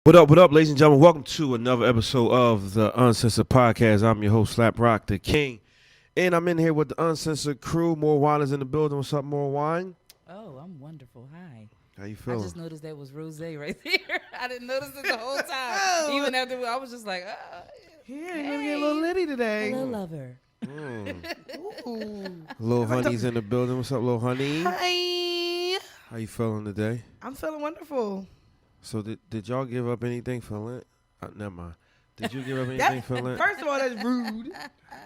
What up, ladies and gentlemen? Welcome to another episode of the Uncensored Podcast. I'm your host, Slap Rock the King. And I'm in here with the Uncensored crew. More Wine is in the building. What's up, More Wine? Oh, I'm wonderful. Hi. How you feeling? I just noticed that was rose right there. I didn't notice it the whole time. Even after I was just like, Yeah, you're hey, gonna get a little litty today. hello, lover. Little Honey's in the building. What's up, Little Honey? Hi. How you feeling today? I'm feeling wonderful. So did y'all give up anything for Lent? Never mind. Did you give up anything for Lent? First of all, that's rude.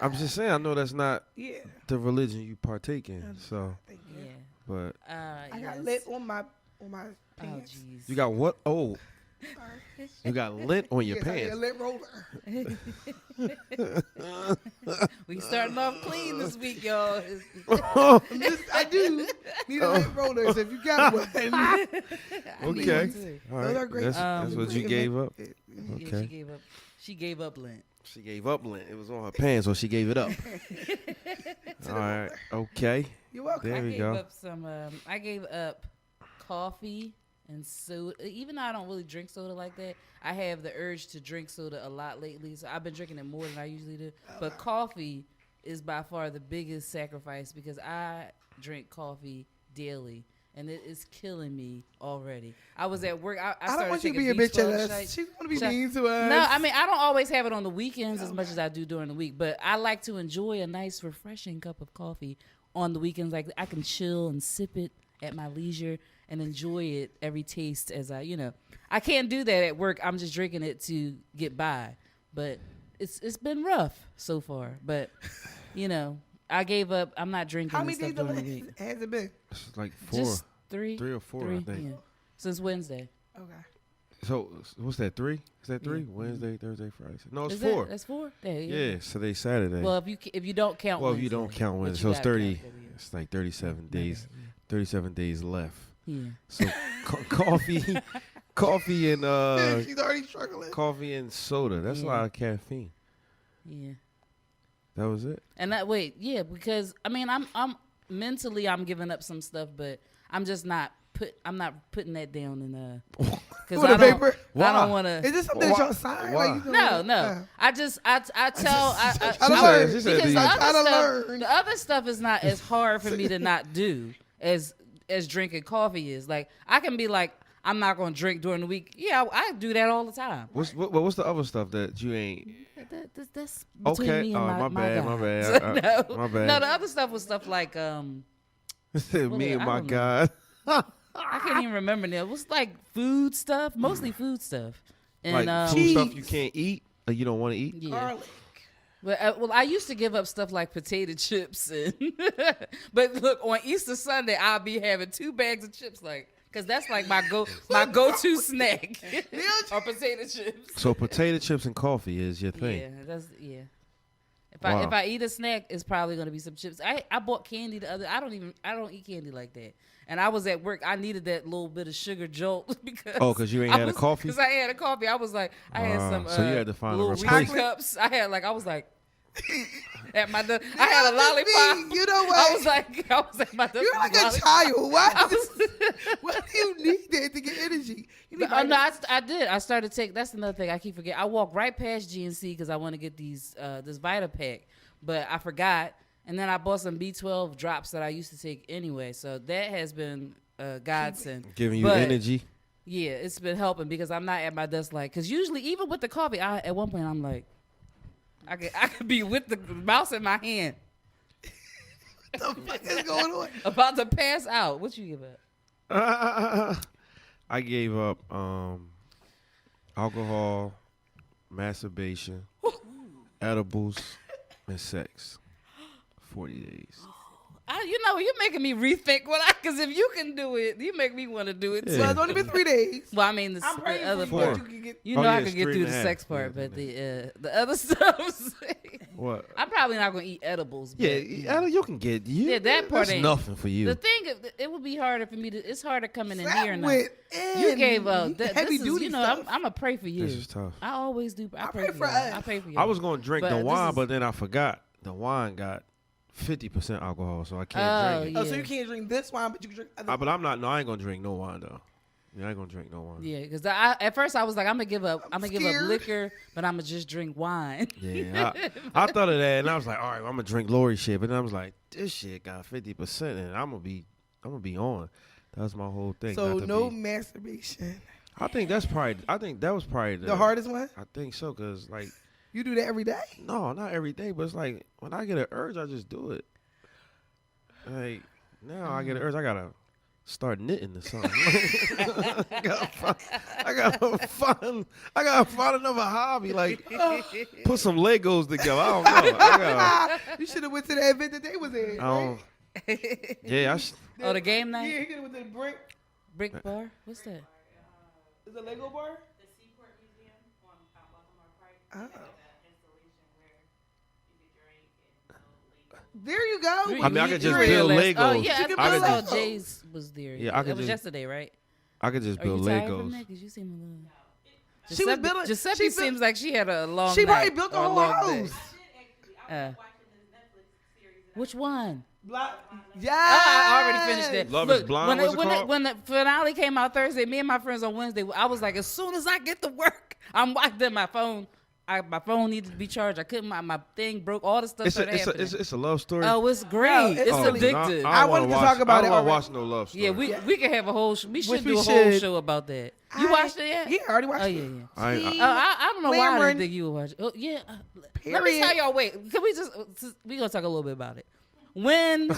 I'm just saying, I know that's not Yeah. the religion you partake in. So, Thank Yeah. you. but I got yes. lit on my Oh, pants. jeez. you got what? Oh, Sorry. you got lint on your Yes, I got a pants. lit roller. We starting off clean this week, y'all. I do need a lit roller. So if you got one, Okay. All Those right. are great. That's what you gave up. Yeah, Okay. she gave up Lent. She gave up lint. It was on her pants, so she gave it up. All right. Okay. You're welcome. There I we gave go. up some. I gave up coffee and soda. Even though I don't really drink soda like that, I have the urge to drink soda a lot lately. So I've been drinking it more than I usually do. But coffee is by far the biggest sacrifice because I drink coffee daily. And it is killing me already. I was at work. I I started don't want you to be taking a bitch B12 at us. shots. She's gonna be Shot. mean to us. No, I mean, I don't always have it on the weekends as much as I do during the week, but I like to enjoy a nice, refreshing cup of coffee on the weekends. Like, I can chill and sip it at my leisure and enjoy it every taste as I can't do that at work. I'm just drinking it to get by, but it's been rough so far, but, I gave up. I'm not drinking How and many stuff days during the week. has it been? It's like four. Just three Three or four, I think. yeah. Since Wednesday. Okay. So what's that? 3? Is that 3? Yeah. Wednesday, Thursday, Friday. No, it's Is 4. That's 4? There you go. Yeah. Today Saturday. Well, if you don't count Well, if Wednesday, you don't count but Wednesday, you so it's gotta 30. count that, yeah. It's like 37 days. Yeah. 37 days left. Yeah. So coffee and She's already struggling. coffee and soda. That's a Yeah. lot of caffeine. Yeah. That was it. And because I mean I'm mentally I'm giving up some stuff, but I'm just not putting that down in because On the paper? Why? I don't want to. Is this something that y'all sign? Why? Like you No. doing? I tell I I, learned. She said because these- I gotta learn. the other stuff is not as hard for me to not do as drinking coffee is. Like, I can be like, I'm not gonna drink during the week. Yeah, I do that all the time. What's the other stuff that you ain't? That's between Okay. me and Oh, my bad. guy. My bad. No. My bad. No, the other stuff was stuff like Me and I my don't know. God. I can't even remember now. It was like food stuff, mostly food stuff. And Like food stuff you can't eat or you don't want to eat. yeah. Garlic. Well, I used to give up stuff like potato chips, but look, on Easter Sunday I'll be having 2 bags of chips, because that's like my go-to snack, or potato chips. So potato chips and coffee is your thing. Yeah. Wow. If I eat a snack, it's probably gonna be some chips. I bought candy I don't eat candy like that. And I was at work. I needed that little bit of sugar jolt because. Oh, 'cause you ain't had a coffee? Because I had a coffee. I was like, I had some. So you had to find a little replacement. Reese cups. I was like. At my, I had a Not just lollipop. me. You know what? I was at my. You're like a lollipop. child. Why? I was, Why do you need that to get energy? You need no, vitamins. I did. I started to take. That's another thing I keep forgetting. I walked right past GNC because I want to get this Vita Pack, but I forgot. And then I bought some B12 drops that I used to take anyway. So that has been a godsend. Giving you But, energy. Yeah, it's been helping because I'm not at my desk because usually even with the coffee, at one point I'm like, I could be with the mouse in my hand. What the fuck is going on? About to pass out. What you give up? I gave up alcohol, masturbation, edibles, and sex. 40 days. You're making me rethink because if you can do it, you make me want to do it too. So it's only been 3 days. Well, I mean, the I'm praying other for you part. that you can get. You know, Oh, I yeah, could it's get 3 through and the a sex half. part, Yeah, but the other stuff. What? I'm probably not gonna eat edibles. But, Yeah, you can get. Yeah, that part that's ain't- nothing for you. The thing, it would be harder for me to. It's harder coming in Slap here now. with You and gave up. heavy duty stuff. I'm gonna pray for you. This is tough. I always do. I pray pray for for you. us. I pray for you. I was going to drink But the this wine, is- but then I forgot the wine got 50% alcohol, so I can't Oh, drink it. Oh, so Yeah. you can't drink this wine, but you can drink other. But I'm not. No, I ain't gonna drink no wine though. Yeah, I ain't gonna drink no wine. Yeah, because at first I was like, I'm gonna give up scared. liquor, but I'm gonna just drink wine. Yeah, I thought of that, and I was like, all right, I'm gonna drink Lori shit, but then I was like, this shit got 50%, and I'm gonna be on. That's my whole thing. So no be. masturbation. I think that was probably The hardest one? I think so, cause like, You do that every day? no, not every day, but it's like when I get an urge, I just do it. Like now, I get an urge, I gotta start knitting or something. I gotta find another hobby. Like put some Legos together. I don't know. You should have went to the event that they was in. I Right? don't. Yeah, Oh, the game night? Yeah, he could have went to the brick. Brick bar? What's that? Is it a Lego bar? The Seaport Museum on Baltimore Park. Oh. Installation where you could drink and There you go. I mean, I could just You build were Legos. Oh yeah, You can I build saw Legos. Jay's was there. Yeah, I could It was just- yesterday, right? I could just Are you build tired from Legos. that? Because you seem a little. She was building- Giuseppe she built- seems like she had a long. She probably night built a or a whole long house. day. I did actually. I was watching this Netflix series. Which one? Yeah. I already finished that. Love is Blind, When, what's it when, called? when the finale came out Thursday, me and my friends on Wednesday, I was like, as soon as I get to work, I'm watching my phone. My phone needed to be charged. I couldn't. My thing broke. All the stuff started happening. It's a love story. Oh, it's great. No, it's oh, addictive. I wanted to talk about it I don't already. watch no love story. Yeah, we can have a whole. We should Which do we a whole should. show about that. You watched it yet? Yeah, I already watched Oh it. yeah, yeah. I I don't know why I Cameron. didn't think you would watch it. Oh yeah. Let me Period. tell y'all. Wait, can we just? We gonna talk a little bit about it. When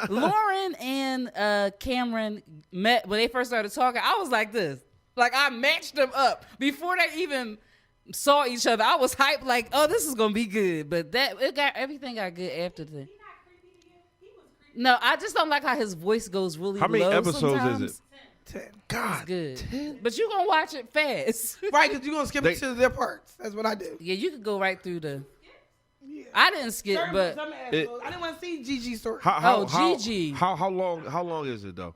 Lauren and Cameron met, when they first started talking, I was like this. Like I matched them up before they even saw each other. I was hyped, like, oh, this is gonna be good. But everything got good after the. He not creepy to you? He was creepy. No, I just don't like how his voice goes really How many low episodes sometimes. is it? 10. God, Good. But you gonna watch it fast. Right, because you're going to skip They- to their parts. That's what I do. Yeah, you could go right through the. Yeah. I didn't skip, Some but episodes. I didn't want to see Gigi's story. Gigi. How long is it though?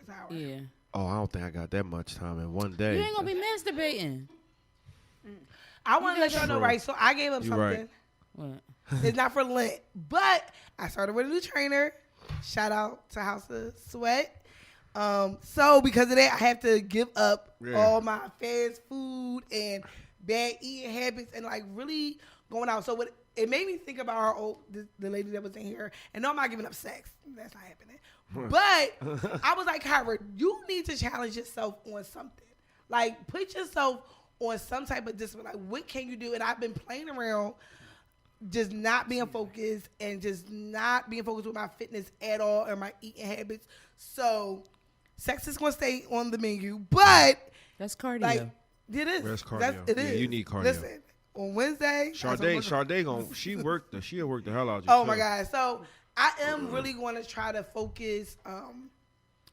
It's an hour. yeah, Oh, I don't think I got that much time in one day. you ain't gonna be masturbating. I want to let y'all know, True. right? So I gave up You something. right. What? It's not for Lent, but I started with a new trainer. Shout out to House of Sweat. So because of that, I have to give up Yeah. all my fast food and bad eating habits and like really going out. So it made me think about the lady that was in here. And no, I'm not giving up sex. That's not happening. But I was like, Howard, you need to challenge yourself on something. Like put yourself on some type of discipline. Like what can you do? And I've been playing around just not being focused and just not being focused with my fitness at all and my eating habits. So sex is going to stay on the menu, but That's cardio. like it is. That's cardio. It Yeah, is. you need cardio. Listen, on Wednesday, Sade she'll work the hell out of you. oh too. my God. So I am really going to try to focus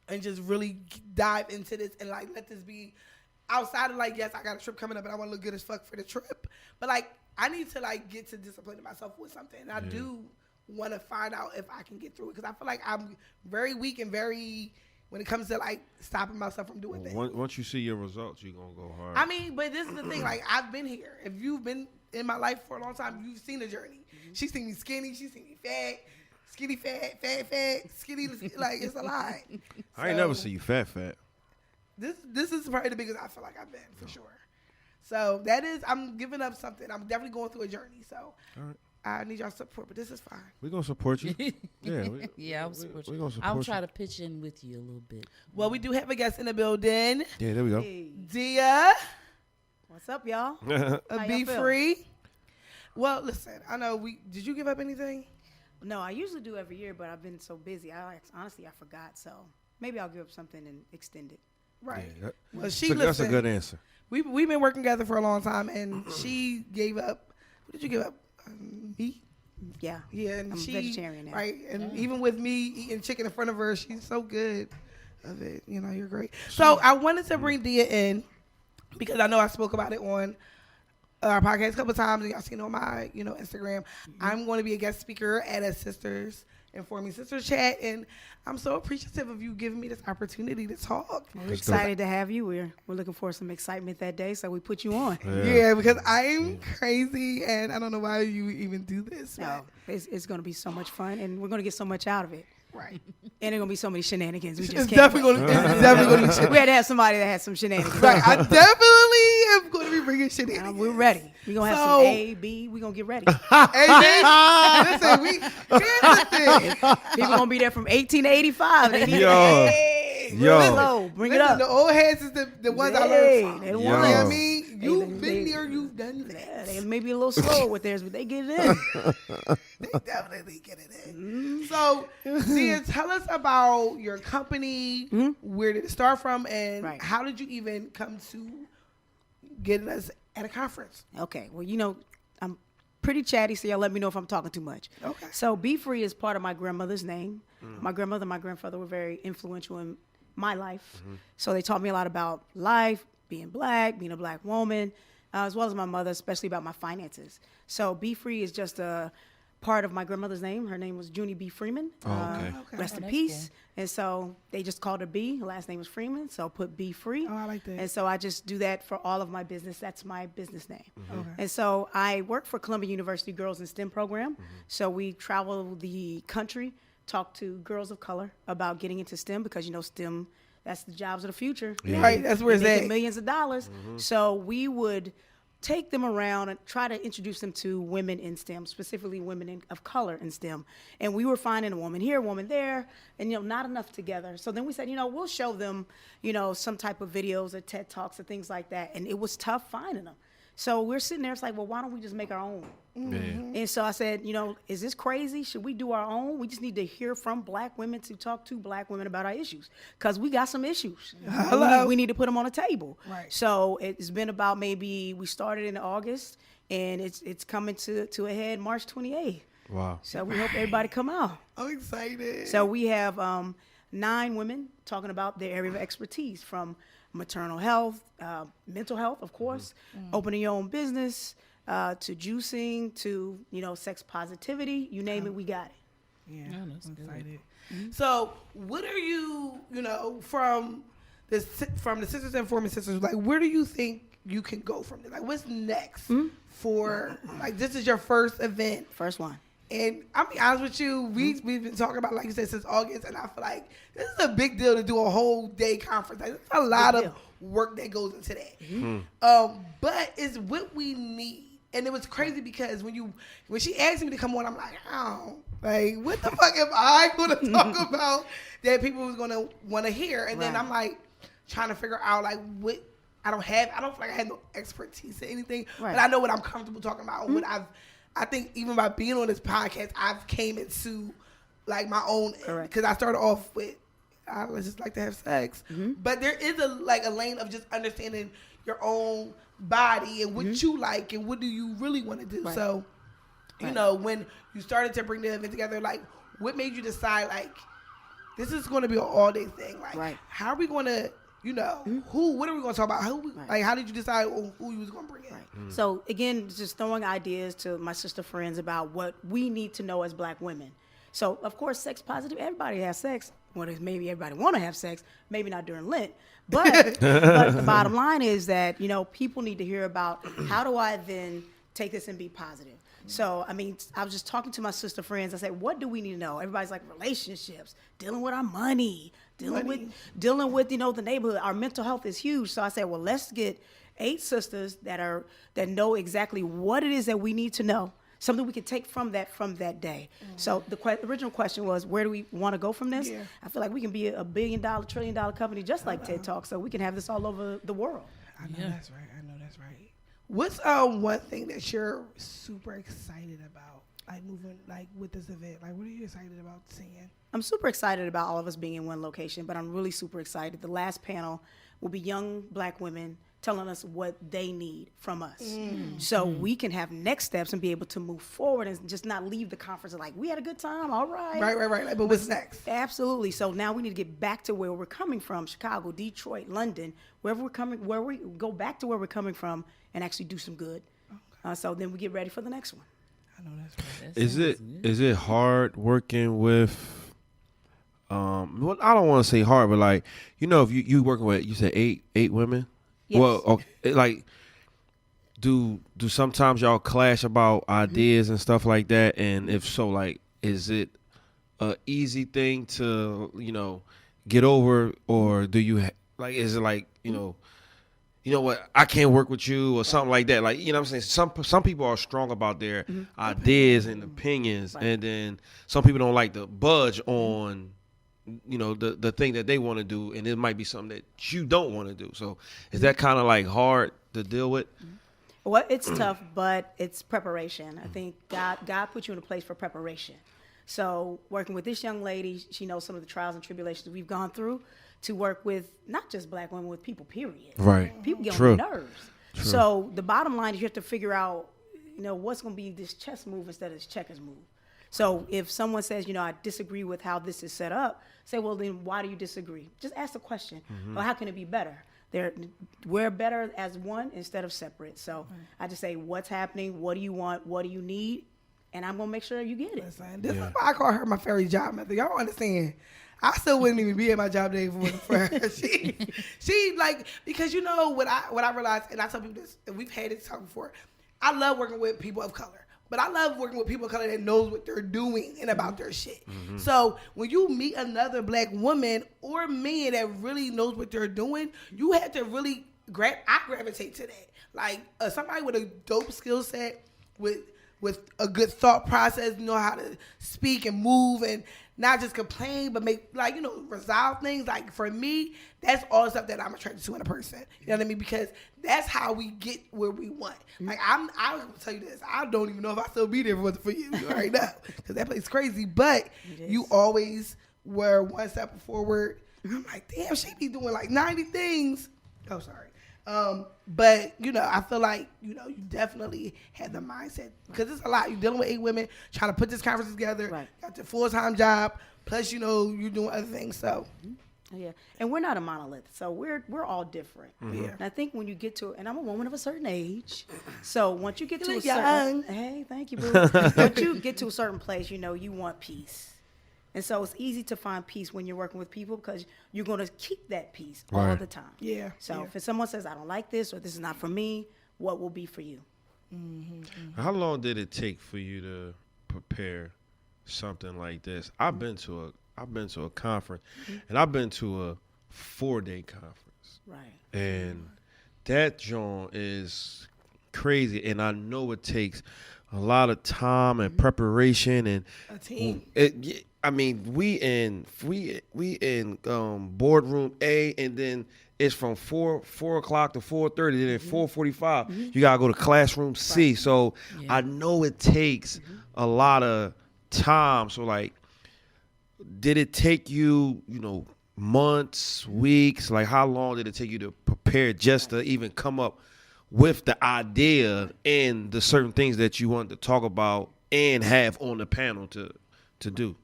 and just really dive into this and like let this be outside of like, yes, I got a trip coming up and I want to look good as fuck for the trip. But like I need to like get to disciplining myself with something. And I do want to find out if I can get through it because I feel like I'm very weak and very when it comes to like stopping myself from doing things. Once you see your results, you're gonna go hard. I mean, but this is the thing. Like I've been here. If you've been in my life for a long time, you've seen the journey. She's seen me skinny. She's seen me fat, skinny, fat, skinny. Like it's a lot. I ain't never see you fat. This is probably the biggest I feel like I've been for sure. So that is, I'm giving up something. I'm definitely going through a journey. So All right. I need y'all support, but this is fine. We're gonna support you. Yeah, yeah, I'll support we you. gonna support I'll you. try to pitch in with you a little bit. Well, we do have a guest in the building. Yeah, there we go. Hey, Dia, what's up, y'all? Be y'all feel? free. Well, listen, I know did you give up anything? No, I usually do every year, but I've been so busy. Honestly, I forgot. So maybe I'll give up something and extend it. Right. Yeah, Well, that's she a listen. good answer. We've been working together for a long time, and she gave up. What did you give up? Meat. Yeah. Yeah, and I'm she vegetarian now. right, and even with me eating chicken in front of her, she's so good of it. You know, you're great. So I wanted to bring Dia in because I know I spoke about it on our podcast a couple of times, and y'all seen it on my Instagram. I'm going to be a guest speaker at a Sisters Informing Sisters chat, and I'm so appreciative of you giving me this opportunity to talk. We're excited to have you. We're looking for some excitement that day, so we put you on. Yeah, because I'm crazy, and I don't know why you even do this. No, but- it's going to be so much fun, and we're going to get so much out of it. Right. And there gonna be so many shenanigans. We It's just can't. definitely gonna. It's definitely gonna be shit. We had to have somebody that had some shenanigans. Right. I definitely am gonna be bringing shit in. We're ready. We're gonna have So- some A, B. We're gonna get ready. Hey, man, listen, here's the thing. People gonna be there from 18 to 85. They need Yo. Hey, Yo. listen, Slow. Bring it listen, up. the old heads is the ones I Hey, learned from. they You the know ones. what I Yo. mean? You've been there, you've done Yeah, that. they may be a little slower with theirs, but they get it in. They definitely get it in. So, Zia, tell us about your company. Where did it start from, and Right. how did you even come to getting us at a conference? Okay. Well, I'm pretty chatty, so y'all let me know if I'm talking too much. Okay. So Be Free is part of my grandmother's name. My grandmother and my grandfather were very influential in my life. So they taught me a lot about life, being black, being a black woman, as well as my mother, especially about my finances. So Be Free is just a part of my grandmother's name. Her name was Junie B. Freeman. okay. Rest Oh, in that's peace. And so they just called her B. Her last name was Freeman, so put Be Free. Oh, I like that. And so I just do that for all of my business. That's my business name. Okay. And so I work for Columbia University Girls in STEM program. So we travel the country, talk to girls of color about getting into STEM because STEM, that's the jobs of the future. Yeah. Right, that's where it's Making at. millions of dollars. So we would take them around and try to introduce them to women in STEM, specifically women of color in STEM. And we were finding a woman here, a woman there, and not enough together. So then we said, we'll show them, some type of videos or TED Talks or things like that. And it was tough finding them. So we're sitting there, it's like, well, why don't we just make our own? Yeah. And so I said, is this crazy? Should we do our own? We just need to hear from black women to talk to black women about our issues because we got some issues. Hello. We need to put them on the table. Right. So it's been about we started in August and it's coming to a head March 28th. Wow. So we hope everybody come out. I'm excited. So we have 9 women talking about their area of expertise from maternal health, mental health, of course, opening your own business, to juicing, to, sex positivity, you name it, we got it. Yeah, Oh, that's I'm good. excited. So, what are you, from the Sisters and Former Sisters, like, where do you think you can go from there? Like, what's next for, like, this is your first event. First one. And I'll be honest with you, we've been talking about, like you said, since August, and I feel like this is a big deal to do a whole day conference. Like, there's a lot Big of deal. work that goes into that. But it's what we need. And it was crazy because when she asked me to come on, I'm like, oh, like, what the fuck am I going to talk about that people was going to want to hear? And then Right. I'm like trying to figure out, like, what I don't feel like I have no expertise in anything, Right. but I know what I'm comfortable talking about. And what I think even by being on this podcast, I've came into like my own, Correct. because I started off with, I just like to have sex, but there is a lane of just understanding your own body and what you like and what do you really want to do. Right. So, Right. when you started to bring the event together, like, what made you decide, like, this is going to be an all day thing? Like, Right. how are we going to, what are we going to talk about? Right. Like, how did you decide on who you was going to bring in? Right. So again, just throwing ideas to my sister friends about what we need to know as black women. So of course, sex positive. Everybody has sex. Well, maybe everybody want to have sex. Maybe not during Lent. But the bottom line is that people need to hear about how do I then take this and be positive. So I was just talking to my sister friends. I said, what do we need to know? Everybody's like relationships, dealing with our money, dealing with the neighborhood. Our mental health is huge. So I said, well, let's get 8 sisters that know exactly what it is that we need to know, something we can take from that day. So the original question was, where do we want to go from this? Yeah. I feel like we can be a $1 billion, $1 trillion company just like TED Talk, so we can have this all over the world. I know Yeah. that's right. What's one thing that you're super excited about, like moving, like with this event? Like, what are you excited about seeing? I'm super excited about all of us being in one location, but I'm really super excited. The last panel will be young black women telling us what they need from us. So we can have next steps and be able to move forward and just not leave the conference like, we had a good time, all right. Right. Like, but what's next? Absolutely. So now we need to get back to where we're coming from, Chicago, Detroit, London, where we go back to where we're coming from and actually do some good. So then we get ready for the next one. I know that's right. That Is it hard working with well, I don't want to say hard, but like, if you working with, you said eight women? Yes. Well, okay, like, do sometimes y'all clash about ideas and stuff like that? And if so, like, is it a easy thing to get over, or do you like? Is it like you know what, I can't work with you or something like that? Like, you know what I'm saying? Some people are strong about their ideas and opinions, and then some people don't like to budge on the thing that they want to do, and it might be something that you don't want to do. So is that kind of like hard to deal with? Well, it's tough, but it's preparation. I think God put you in a place for preparation. So working with this young lady, she knows some of the trials and tribulations we've gone through, to work with not just black women, with people, period. Right. People get True. on their nerves. True. So the bottom line is you have to figure out, what's going to be this chess move instead of this checkers move. So if someone says, I disagree with how this is set up, say, well, then why do you disagree? Just ask the question. Well, how can it be better? We're better as one instead of separate. So I just say, what's happening? What do you want? What do you need? And I'm going to make sure you get it. Listen, this is why I call her my fairy job method. Y'all don't understand. I still wouldn't even be at my job today if it wasn't for her. She like, because what I realized, and I tell people this, and we've had this talk before, I love working with people of color. But I love working with people of color that knows what they're doing and about their shit. So when you meet another black woman or man that really knows what they're doing, you have to really I gravitate to that. Like somebody with a dope skill set, with a good thought process, know how to speak and move and not just complain, but make resolve things. Like for me, that's all the stuff that I'm attracted to in a person. You know what I mean? Because that's how we get where we want. Like I will tell you this, I don't even know if I still be there if it wasn't for you right now, because that place is crazy. But you always were one step forward. I'm like, damn, she be doing like 90 things. Oh, sorry. But I feel like you definitely had the mindset, because it's a lot. You're dealing with 8 women trying to put this conference together. Got your full-time job, plus you're doing other things. So yeah, and we're not a monolith, so we're all different. Yeah. And I think when you get to, and I'm a woman of a certain age, so once you get to a look certain, young. hey, thank you, boo. Once you get to a certain place, you want peace. And so it's easy to find peace when you're working with people, because you're going to keep that peace all the time. Yeah. So if someone says, I don't like this, or this is not for me, what will be for you? How long did it take for you to prepare something like this? I've been to a conference, and I've been to a 4-day conference. Right. And that joint is crazy, and I know it takes a lot of time and preparation and A team. We in boardroom A, and then it's from 4 o'clock to 4:30. Then at 4:45, you gotta go to classroom C. So I know it takes a lot of time. So like, did it take you, months, weeks? Like, how long did it take you to prepare just to even come up with the idea and the certain things that you want to talk about and have on the panel to do?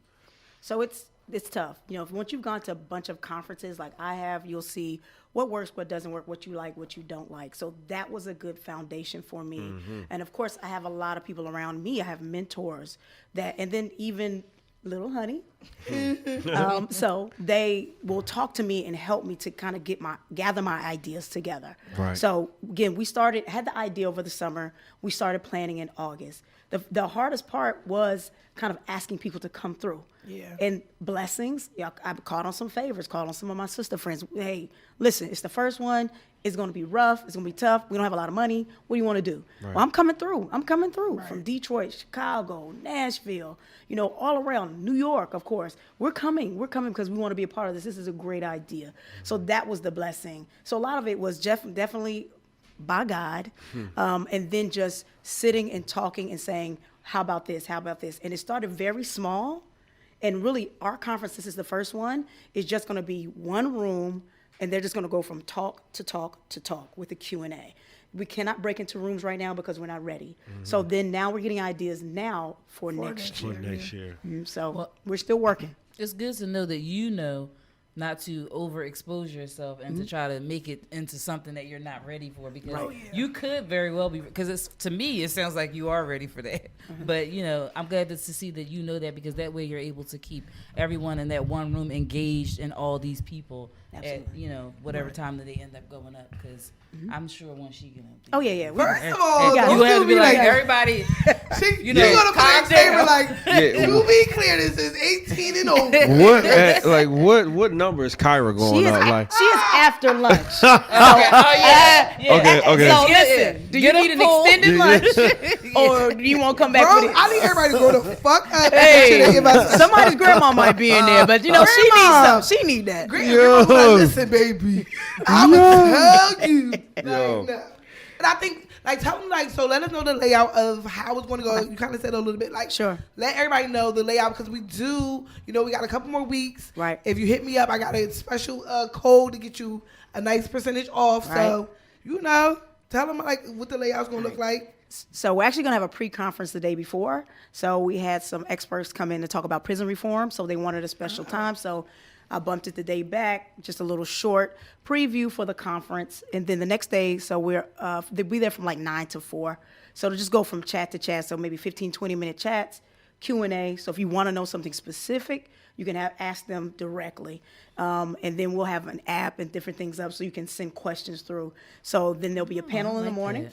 So it's tough. Once you've gone to a bunch of conferences like I have, you'll see what works, what doesn't work, what you like, what you don't like. So that was a good foundation for me. And of course, I have a lot of people around me. I have mentors and then even little honey. So they will talk to me and help me to kind of gather my ideas together. Right. So again, had the idea over the summer. We started planning in August. The hardest part was kind of asking people to come through. Yeah. And blessings. I called on some favors, called on some of my sister friends. Hey, listen, it's the first one. It's going to be rough. It's going to be tough. We don't have a lot of money. What do you want to do? Right. Well, I'm coming through. Right. From Detroit, Chicago, Nashville, all around, New York, of course. We're coming because we want to be a part of this. This is a great idea. So that was the blessing. So a lot of it was definitely by God, and then just sitting and talking and saying, how about this? How about this? And it started very small. And really, our conference, this is the first one, is just going to be one room, and they're just going to go from talk to talk to talk with a Q&A. We cannot break into rooms right now because we're not ready. So then now we're getting ideas now for next year. Next year. So we're still working. It's good to know that not to overexpose yourself and to try to make it into something that you're not ready for, because you could very well be, because to me it sounds like you are ready for that. But I'm glad to see that that, because that way you're able to keep everyone in that one room engaged and all these people Absolutely. at whatever time that they end up going up, because I'm sure once she gonna be, Oh yeah. First of all, you don't have to do be me like that. everybody. She know, gonna put calm a disclaimer down. like, Yeah. to be clear, this is 18 and over. What number is Kyra going She is, out like? she is after lunch. Okay. Oh yeah. Okay, okay. So Get listen, do you Get a need an pool. extended lunch, or do you want to come back Bro, with it? I need everybody to grow the fuck up. Hey, somebody's grandma might be in there, but you know she Grandma. needs some. She need that. Grandma was like, listen, baby, I'm gonna tell you. Yo. Like, no. And I think, like, tell them, like, so let us know the layout of how it's going to go. You kind of said a little bit, like, Sure. Let everybody know the layout because we do, we got a couple more weeks. Right. If you hit me up, I got a special code to get you a nice percentage off. So, tell them, like, what the layout's going to look like. So we're actually going to have a pre-conference the day before. So we had some experts come in to talk about prison reform. So they wanted a special time. So I bumped it the day back, just a little short preview for the conference. And then the next day, so they'll be there from like 9 to 4. So to just go from chat to chat. So maybe 15, 20-minute chats, Q&A. So if you want to know something specific, you can ask them directly. And then we'll have an app and different things up so you can send questions through. So then there'll be a panel in the morning.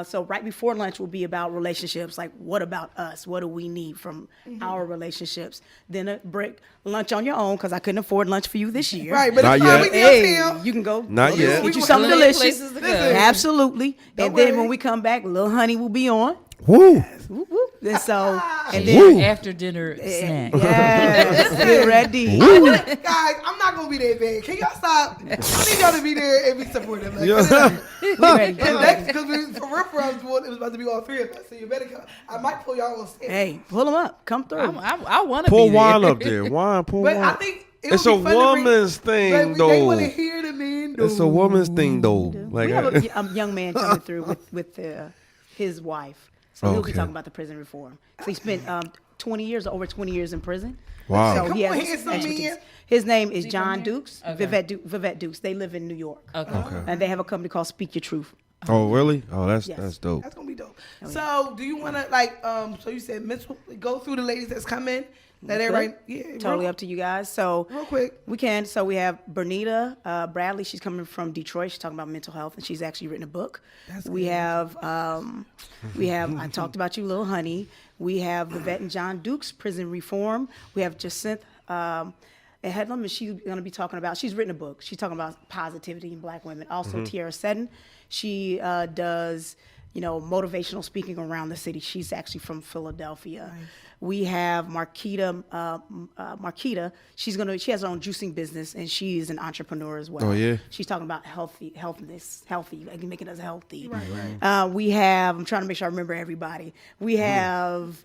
So right before lunch will be about relationships, like what about us? What do we need from our relationships? Then a break, lunch on your own, because I couldn't afford lunch for you this year. Right, but Not it's fine. yet. We can Hey, tell. you can go. Not yet. Get you something Plenty of delicious. places to go. Absolutely. Don't And then worry. when we come back, Lil Honey will be on. Woo. Whoop, whoop. And so, and Your then, after dinner snack. yes, get ready. Guys, I'm not going to be there, man. Can y'all stop? I need y'all to be there and be supportive. Like, Get ready. Get ready. because for real, it was about to be all three of us. So you better come. I might pull y'all on stage. Hey, pull them up. Come through. I want to be Pull there. wine up there. Pull But wine. I think It's would a be fun to bring- woman's thing, They though. want to hear the men. It's a woman's thing, though. Like, We have a young man coming through with his wife. So he'll be Okay. talking about the prison reform. So he spent over 20 years in prison. wow. So Come he on, has handsome expertise. man. His name is he John from here? Dukes, Okay. Vivette Dukes. They live in New York. Okay. And they have a company called Speak Your Truth. Oh, really? Oh, that's Yes. dope. That's gonna be dope. So, do you want to so you said go through the ladies that's coming? Let everybody, Totally up to you guys. So real quick. we can. So we have Bernita Bradley. She's coming from Detroit. She's talking about mental health, and she's actually written a book. We have I talked about you, Little Honey. We have Vivette and John Dukes, prison reform. We have Jacinth Headlam, and she's going to be talking about. She's written a book. She's talking about positivity in Black women. Also, Tiara Seddon. She does motivational speaking around the city. She's actually from Philadelphia. Nice. We have Marquita. She has her own juicing business, and she's an entrepreneur as well. Oh, yeah? She's talking about healthy, like making us healthy. Right. We have. I'm trying to make sure I remember everybody. We have.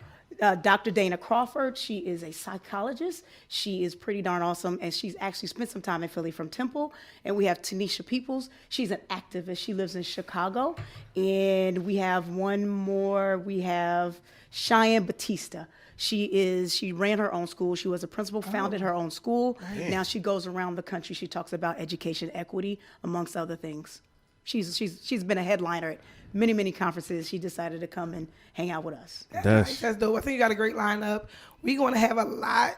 Dr. Dana Crawford, she is a psychologist. She is pretty darn awesome, and she's actually spent some time in Philly from Temple. And we have Tanisha Peoples. She's an activist. She lives in Chicago. And we have one more. We have Cheyenne Batista. She ran her own school. She was a principal, founded her own school. Right. Now she goes around the country. She talks about education equity, amongst other things. She's been a headliner at many conferences. She decided to come and hang out with us. That's nice. That's dope. I think you got a great lineup. We're going to have a lot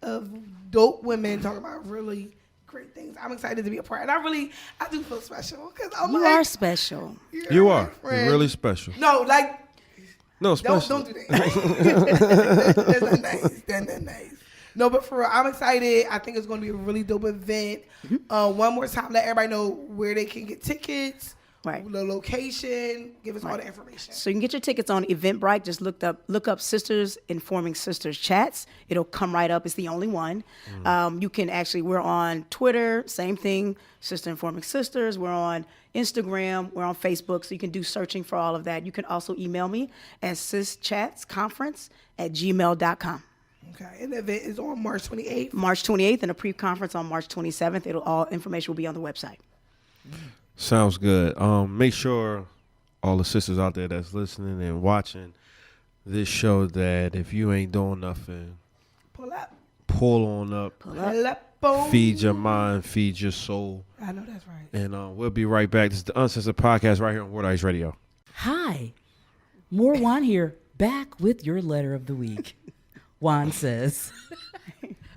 of dope women talking about really great things. I'm excited to be a part. And I do feel special because You are special. You are. You're really special. No, like. No, special. Don't do that. That's not nice. That's not nice. No, but for real, I'm excited. I think it's going to be a really dope event. One more time, let everybody know where they can get tickets. Right. The location, give us all the information. So you can get your tickets on Eventbrite. Just look up Sisters Informing Sisters Chats. It'll come right up. It's the only one. You can we're on Twitter, same thing, Sister Informing Sisters. We're on Instagram. We're on Facebook. So you can do searching for all of that. You can also email me at sischatsconference@gmail.com. Okay, and the event is on March 28th. March 28th, and a pre-conference on March 27th. All information will be on the website. Sounds good. Make sure all the sisters out there that's listening and watching this show that if you ain't doing nothing, pull on up, feed your mind, feed your soul. I know that's right. And we'll be right back. This is the Uncensored Podcast right here on Word Ice Radio. Hi, more Juan here, back with your letter of the week. Juan says.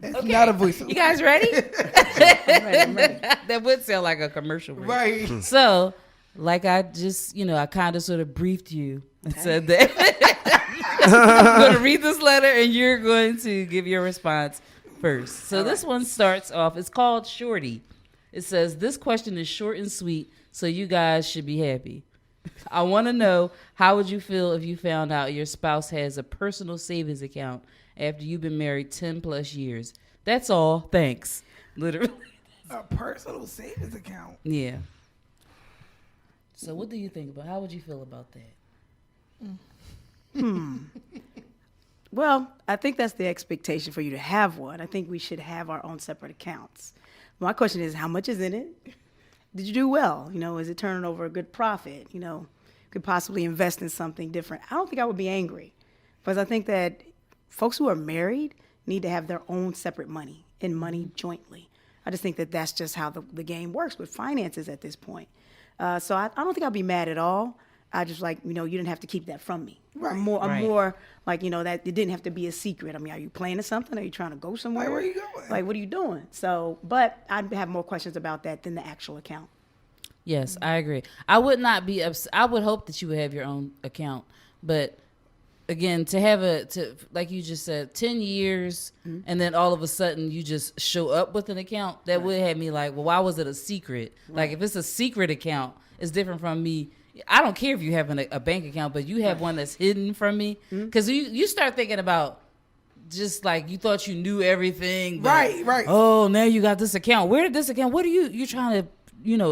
That's not a voice. You guys ready? I'm ready. That would sound like a commercial. Right. So, like I just, I kind of sort of briefed you and said that. I'm going to read this letter, and you're going to give your response first. So this one starts off. It's called Shorty. It says, this question is short and sweet, so you guys should be happy. I want to know, how would you feel if you found out your spouse has a personal savings account after you've been married 10 plus years? That's all. Thanks. Literally. A personal savings account. Yeah. So what do you think about? How would you feel about that? Well, I think that's the expectation for you to have one. I think we should have our own separate accounts. My question is, how much is in it? Did you do well? You know, is it turning over a good profit? You know, could possibly invest in something different. I don't think I would be angry, because I think that folks who are married need to have their own separate money and money jointly. I just think that that's just how the game works with finances at this point. So I don't think I'll be mad at all. I just like, you know, you didn't have to keep that from me. Right. I'm more like, you know, that it didn't have to be a secret. I mean, are you planning something? Are you trying to go somewhere? Like, where are you going? Like, what are you doing? So, but I'd have more questions about that than the actual account. Yes, I agree. I would not be I would hope that you would have your own account, but again, to have like you just said, 10 years, and then all of a sudden you just show up with an account, that would have me like, well, why was it a secret? Like, if it's a secret account, it's different from me. I don't care if you have a bank account, but you have one that's hidden from me, because you start thinking about just like you thought you knew everything. But, Right. Oh, now you got this account. Where did this account? What are you trying to,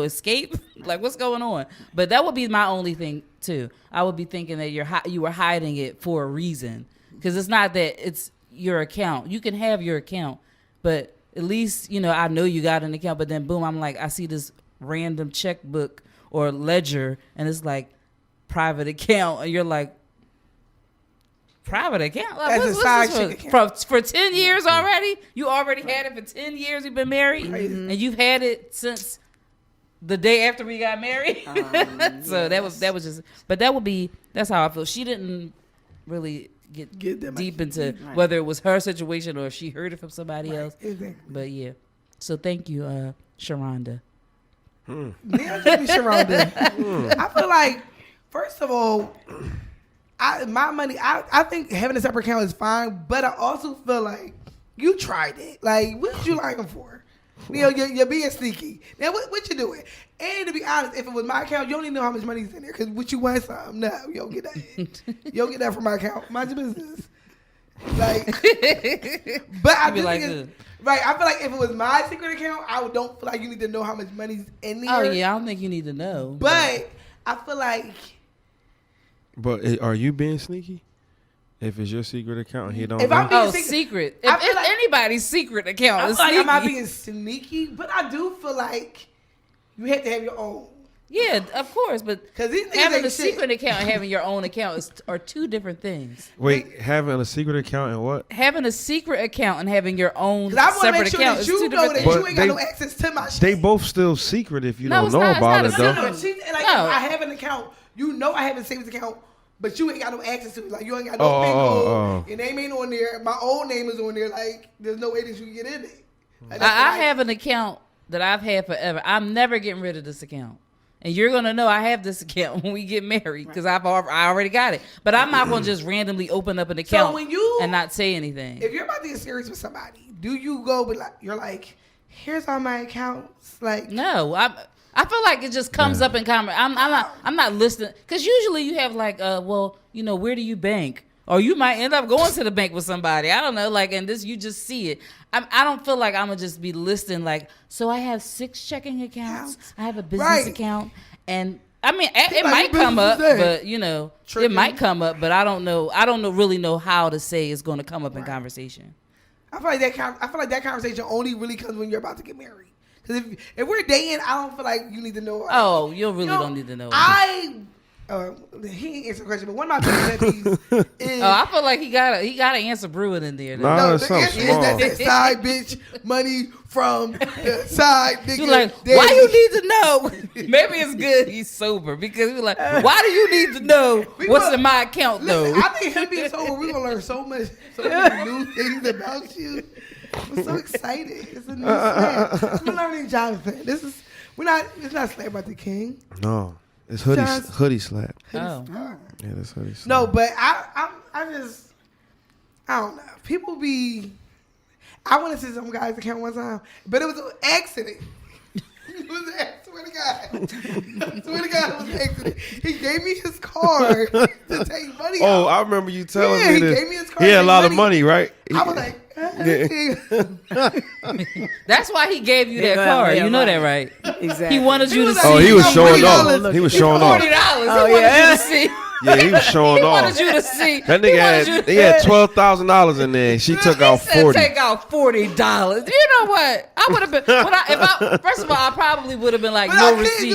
escape? Like, what's going on? But that would be my only thing too. I would be thinking that you were hiding it for a reason, because it's not that it's your account. You can have your account, but at least I know you got an account. But then boom, I'm like, I see this random checkbook or ledger, and it's like private account, and you're like, private account? Like, That's a side chick account. For 10 years already? You already had it for 10 years. You've been married, and you've had it since the day after we got married. So yes. that was just, but that's how I feel. She didn't really get them deep into Right. whether it was her situation or if she heard it from somebody else. Exactly. But yeah. So thank you, Sharonda. Man, give me Sharonda. I feel like, first of all, my money, I think having a separate account is fine, but I also feel like you tried it. Like, what you lying for? You're being sneaky. Now, what you doing? And to be honest, if it was my account, you don't even know how much money's in there, because what you want something, no, you don't get that. You don't get that from my account. Mind your business. Like, but I be do like, think it's, right, I feel like if it was my secret account, I don't feel like you need to know how much money's in there. Oh yeah, I don't think you need to know. But I feel like, But are you being sneaky? If it's your secret account, he don't If know. I'm being secret. I If feel it's like- anybody's secret account, I it's feel like sneaky. I'm not being sneaky, but I do feel like you have to have your own. Yeah, of course, but 'Cause these niggas having ain't a shit. secret account and having your own account are two different things. Wait, having a secret account and what? Having a secret account and having your own 'Cause I want to separate make sure account that is you two know different that things. But you ain't got they- no access to my shit. They both still secret if you No, don't it's know not- it's about not it, a though. secret. She's like, No. if I have an account, you know I have a savings account, but you ain't got no access to it. Like, you ain't got no Oh, pin oh, code. oh. Your name ain't on there. My own name is on there. Like, there's no way that you can get in it. Like, I have an account that I've had forever. I'm never getting rid of this account. And you're going to know I have this account when we get married, because I already got it. But I'm not going to just randomly open up an account when you- and not say anything. If you're about to get serious with somebody, do you go, but like, you're like, here's all my accounts. Like, No, I feel like it just comes up in conversation. I'm not listening, because usually you have like, well, where do you bank? Or you might end up going to the bank with somebody. I don't know, like, and this, you just see it. I don't feel like I'm gonna just be listing like, so I have 6 checking accounts. I have a business Right. account, and I mean, it like, might your come up, business is but it Tricking. might come up, but I don't know. I don't really know how to say it's going to come up in conversation. I feel like that conversation only really comes when you're about to get married. Because if we're dating, I don't feel like you need to know. Oh, you really don't need to know. He ain't answer the question, but one of my pet peeves is. I feel like he got to answer brewing in there. though. Nah. no, that's the something answer is small. that side bitch money from the side nigga. You like, daddy. why you need to know? Maybe it's good he's sober, because he's like, why do you need to know what's in my account though? Listen, I think him being sober, we're gonna learn so many new things about you. I'm so excited. It's a new slam. We're learning Jonathan. It's not Slam about the King. No, it's Just- hoodie slap. Oh. Yeah, that's hoodie slap. No, but I I don't know. People be. I want to see some guy's account one time, but it was an accident. It was I swear to God. I swear to God, it was an accident. He gave me his card to take money out. Oh, I remember you telling me he this. gave me his card. He had to a take lot of money, right? I was like, That's why he gave you that Yeah, card. yeah, you know right. that, right? Exactly. He wanted you to was see. like, Oh, he was showing $40. off. He was showing off. $40. Oh, He wanted yeah. you to see. Yeah, he was showing He off. wanted you to see. That nigga he had $12,000 in there. She took out He said 40. take out $40. You know what? I would have been. First of all, I probably would have been like, but no I receipt.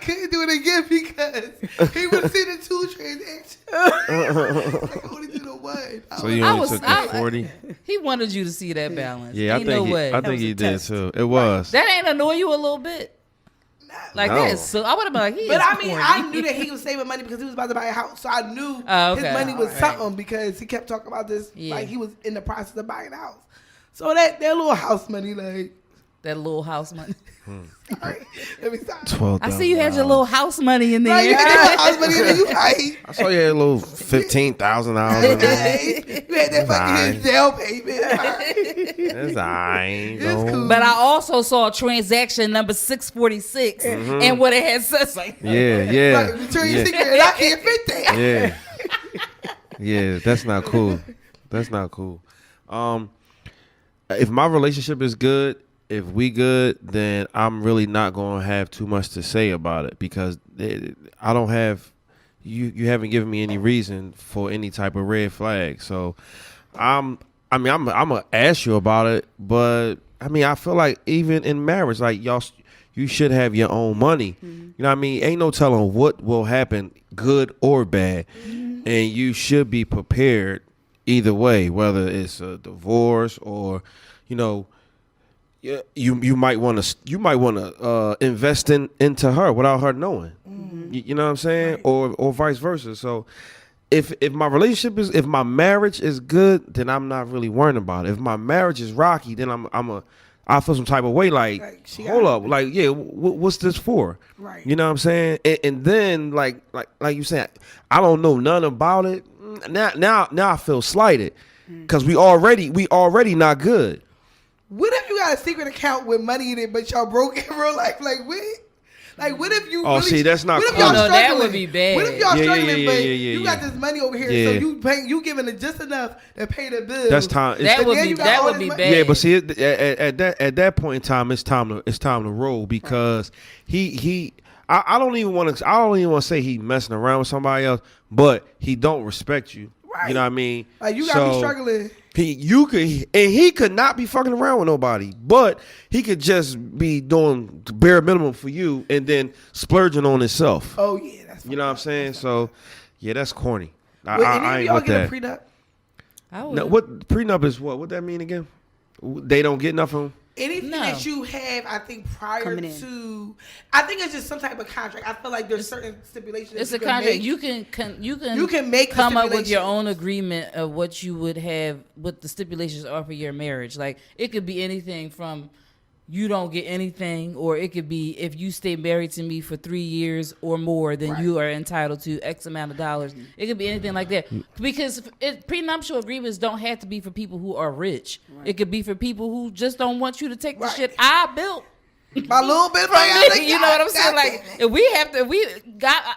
couldn't do it again because he would see the 2 transactions. I only do the 1. So you only took the 40? He wanted you to see that balance. Yeah, Ain't no way. I think was he a did test. too. It was. That ain't annoy you a little bit. Like No. this. So I would have been like, he But is I mean, corny. I knew that he was saving money because he was about to buy a house. So I knew Oh, okay. his money was Right. something because he kept talking about this. Yeah. Like he was in the process of buying a house. So that little house money, like, that little house money. sorry, let me stop. $12,000. I see you had your little house money in there. Like, you get that house money and then you like, I saw you had a little $15,000 in there. hey, you had that fucking jail payment. That's alright. It's cool. But I also saw transaction number 646 and what it had says like Yeah, Like, return your yeah, secret and I can't fit that. yeah. Yeah, that's not cool. That's not cool. If my relationship is good, if we good, then I'm really not going to have too much to say about it because I don't have you haven't given me any reason for any type of red flag. So I'm gonna ask you about it, but I mean I feel like even in marriage, like you should have your own money. You know what I mean? Ain't no telling what will happen, good or bad, and you should be prepared either way, whether it's a divorce or you might want to invest into her without her knowing. You know what I'm saying? Right. Or vice versa. So if my marriage is good, then I'm not really worrying about it. If my marriage is rocky, then I feel some type of way like hold up, like yeah, what's this for? Right. Mm. Mm. You know what I'm saying? And then like you said, I don't know none about it. Now I feel slighted because we already not good. What if you got a secret account with money in it, but y'all broke in real life? Like what? Like what if you? Oh, really, see, that's not What if cool. y'all No, struggling? that would be bad. What if y'all Yeah, struggling, but yeah, you got this money over here, Yeah. so you giving it just enough to pay the bills? That's time. That But would then be you got all that would this be money- bad. Yeah, but see, at that point in time, it's time to roll because I don't even want to say he messing around with somebody else, but he don't respect you. Right. You know what I mean? Like you gotta be struggling. He could not be fucking around with nobody, but he could just be doing the bare minimum for you and then splurging on himself. Oh yeah, that's. You know what I'm saying? So, yeah, that's corny. Would any I of ain't y'all with get that. a prenup? I would. No, what prenup is what? What that mean again? They don't get nothing. Anything No. that you have, I think prior Coming in. to, I think it's just some type of contract. I feel like there's certain stipulations. It's you a can contract. make. You can make the come up with your stipulations. own agreement of what you would have, what the stipulations are for your marriage. Like it could be anything from you don't get anything, or it could be if you stay married to me for 3 years or more, then Right. you are entitled to X amount of dollars. It could be anything like that. Because prenuptial agreements don't have to be for people who are rich. It could be for people who just don't want you to take the Right. shit I built. My little bit From of me, you know what I'm saying? Like,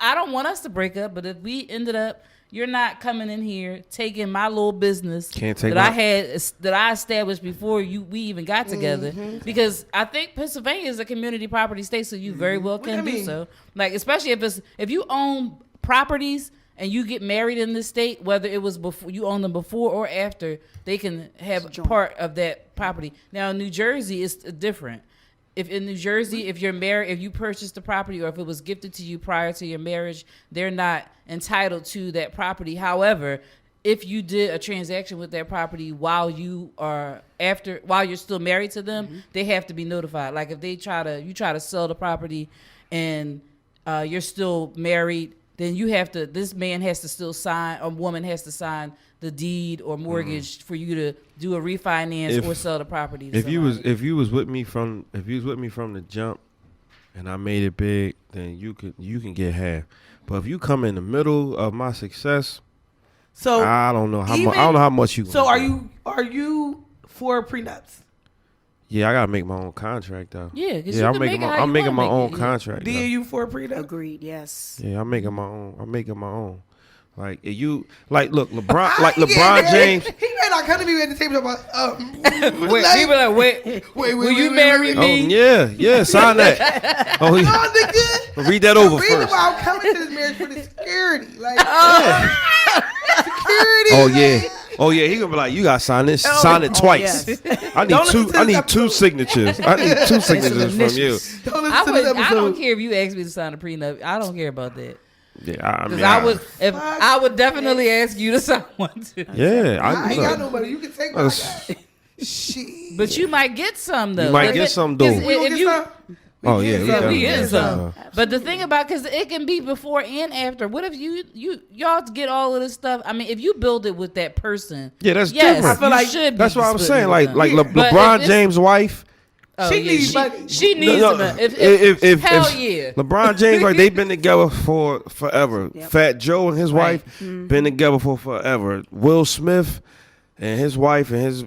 I don't want us to break up, but if we ended up, you're not coming in here taking my little business Can't take that my- I established before we even got together. Because I think Pennsylvania is a community property state, so you very well What do can you do mean? so. Like, especially if you own properties and you get married in this state, whether it was before you own them before or after, they can have joint. part of that property. Now, in New Jersey, it's different. If in New Jersey, if you're married, if you purchased the property or if it was gifted to you prior to your marriage, they're not entitled to that property. However, if you did a transaction with that property while you're still married to them, they have to be notified. Like if you try to sell the property and you're still married, then this man has to still sign, or woman has to sign the deed or mortgage for you to do a refinance or sell the property. to If you somebody. was with me from the jump, and I made it big, then you can get half. But if you come in the middle of my success, So I don't know how much. even- I don't know how much you. So gonna do. are you for prenups? Yeah, I gotta make my own contract though. Yeah, 'cause Yeah, you I'm can making make it my. how I'm you making my wanna own make it, yeah. contract. D, though. are you for a prenup? Agreed. Yes. Yeah, I'm making my own. I'm making my own. Like if you like, look, LeBron, I like ain't LeBron getting James. married. He may not come to me at the table about. Wait, people like, wait, will you marry Oh me? yeah, sign that. Oh No, yeah, nigga. read that The over reason first. why I'm coming to this marriage for the security, like Yeah. security. Oh yeah, like, oh yeah. He gonna be like, you gotta sign this, sign it twice. yes. I need Don't two. listen to I this need two episode. signatures. I need two signatures from you. initials. Don't listen I to would. this I episode. don't care if you ask me to sign a prenup. I don't care about that. Yeah, I Because mean, I would. If Fuck. I would definitely ask you to sign one too. Yeah, I ain't got look, no money. You can take my look, guy. Shit. But you might get some though. You might Like, get it- some, 'cause though. We gonna If get you, some? Oh yeah, get we yeah, definitely we get get some. some. But the thing about, because it can be before and after. What if y'all get all of this stuff? I mean, if you build it with that person, Yeah, that's yes, different. I feel you like should. That's be what I was splitting saying. with Like them. But LeBron if it's- James' wife. Oh, She yeah, needs money. She needs No, some. If hell yeah. LeBron James, like they've been together for forever. Yep. Fat Joe and his Right. wife been together for forever. Will Smith and his wife and his,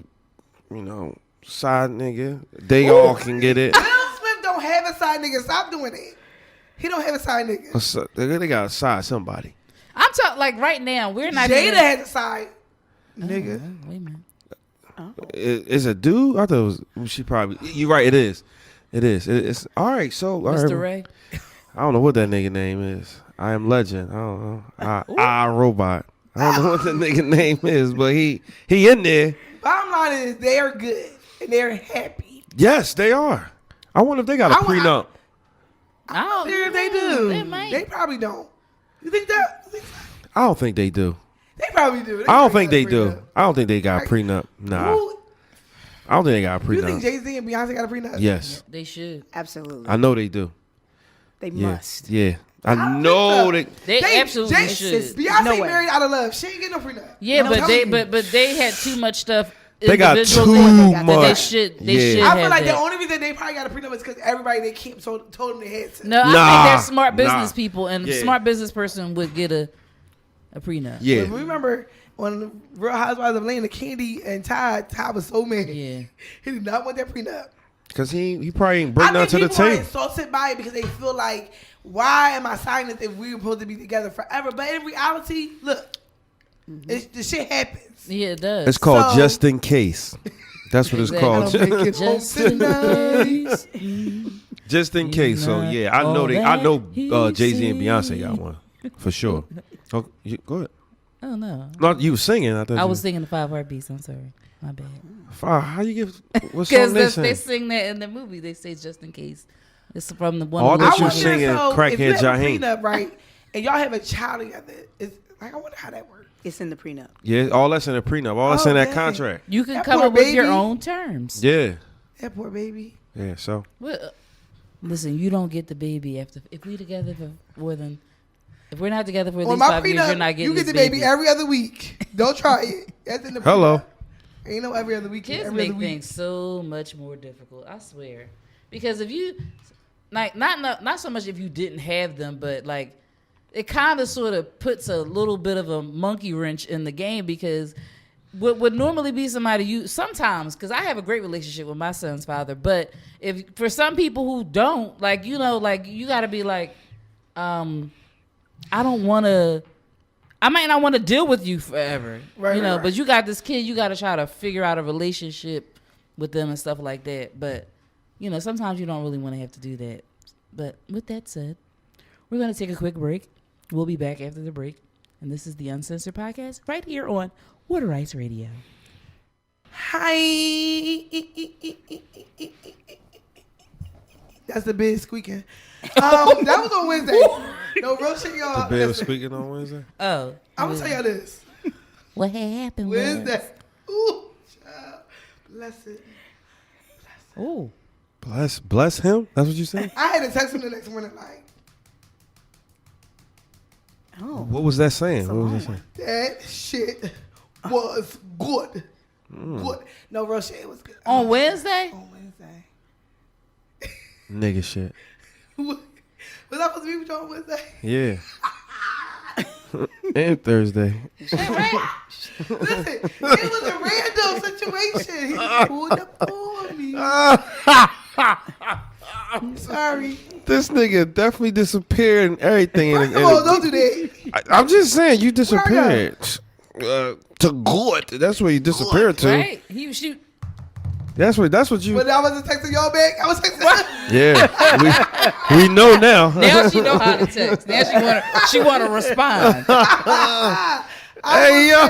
side nigga, they all can get it. Will Smith don't have a side nigga. Stop doing it. He don't have a side nigga. They got to side somebody. I'm talking like right now. We're not. Jada even, has a side nigga. Wait a minute. Is a dude? I thought it was. She probably. You right. It is. It is. It's all right. So, all Mr. right. Ray. I don't know what that nigga name is. I am Legend. I don't know. I Robot. I don't know what the nigga name is, but he in there. Bottom line is they are good and they're happy. Yes, they are. I wonder if they got a I wa- prenup. I don't There they know. do. They might. They probably don't. You think that? I don't think they do. They probably do. I don't probably think they got a do. prenup. I don't think they got a prenup. Nah. Who- I don't think they got a You think prenup. Jay-Z and Beyonce got a prenup? Yes. They should. Absolutely. I know they do. They Yeah. must. Yeah. don't I think know so. they. They absolutely Jay- should. Beyonce No way. married out of love. She ain't get no prenup. Yeah, I'm but telling you. but they had too much stuff. They got individually too that much. They should. They Yeah. should. I feel have like that. the only reason they probably got a prenup is because everybody they keep told them they had to. No, I Nah, think they're smart business nah. people, and Yeah. a smart business person would get a prenup. Yeah. Remember when the Real Housewives of Atlanta, Candy and Todd was so mad. Yeah. He did not want that prenup. Because he probably ain't bring I nothing think to the people are table. insulted by it because they feel like, why am I signing this if we were supposed to be together forever? But in reality, look, the shit happens. Yeah, it does. It's called So- Just in Case. That's what it's Exactly. called. I don't make it home Just in tonight. case. Just in case. So yeah, I know Jay Z and Beyonce got one for sure. Oh, go ahead. Oh no, No, you was singing. I thought I you- was singing the 5 Heartbeats. I'm sorry, my bad. How you give? What song Because they they sing? sing that in the movie. They say just in case. It's from the one. Oh, I movie. thought you I was wonder, singing so Crackhead if you have a Jaheim. prenup, right, and y'all have a child together, it's like I wonder how that works. It's in the prenup. Yeah, all that's in the prenup. All that's Oh, in that dang. contract. You can That come poor up with your baby. own terms. Yeah, That poor baby. yeah. So Well, listen, you don't get the baby if we together for more than. If we're not together for at On least my 5 years, you're prenup, not getting you get this the baby every other week. Don't try it. That's in the hello. prenup. Ain't no every other week. Kids every make other week. things so much more difficult. I swear, because if you, like, not so much if you didn't have them, but like, it kind of sort of puts a little bit of a monkey wrench in the game because what would normally be somebody you sometimes, because I have a great relationship with my son's father, but if for some people who don't, like, like you got to be like, I don't want to. I might not want to deal with you forever, Right, right. but you got this kid. You got to try to figure out a relationship with them and stuff like that. But sometimes you don't really want to have to do that. But with that said, we're gonna take a quick break. We'll be back after the break, and this is the Uncensored podcast right here on Water Ice Radio. Hi. That's the bed squeaking. That was on Wednesday. No real shit, y'all. The bed was Listen, speaking on Wednesday. Oh, I'm gonna tell y'all this. what happened? Wednesday. Ooh, child. Bless it. Oh, Bless him. That's what you said. I had to text him the next morning like, Oh. What was that saying? What was that saying? that shit was good. Good. No real shit. It was good. on Wednesday? On Wednesday. Nigga shit. Was I supposed to be with y'all on Wednesday? Yeah. And Thursday. Listen, it was a random situation. He just pulled up on me. I'm sorry. This nigga definitely disappeared and everything. First of all, don't do that. I'm just saying, you disappeared. To God. That's where you disappeared to. Right? She. That's what you. But I wasn't texting y'all back. I was texting. Yeah, we know now. Now she know how to text. Now she wanna respond. Hey yo,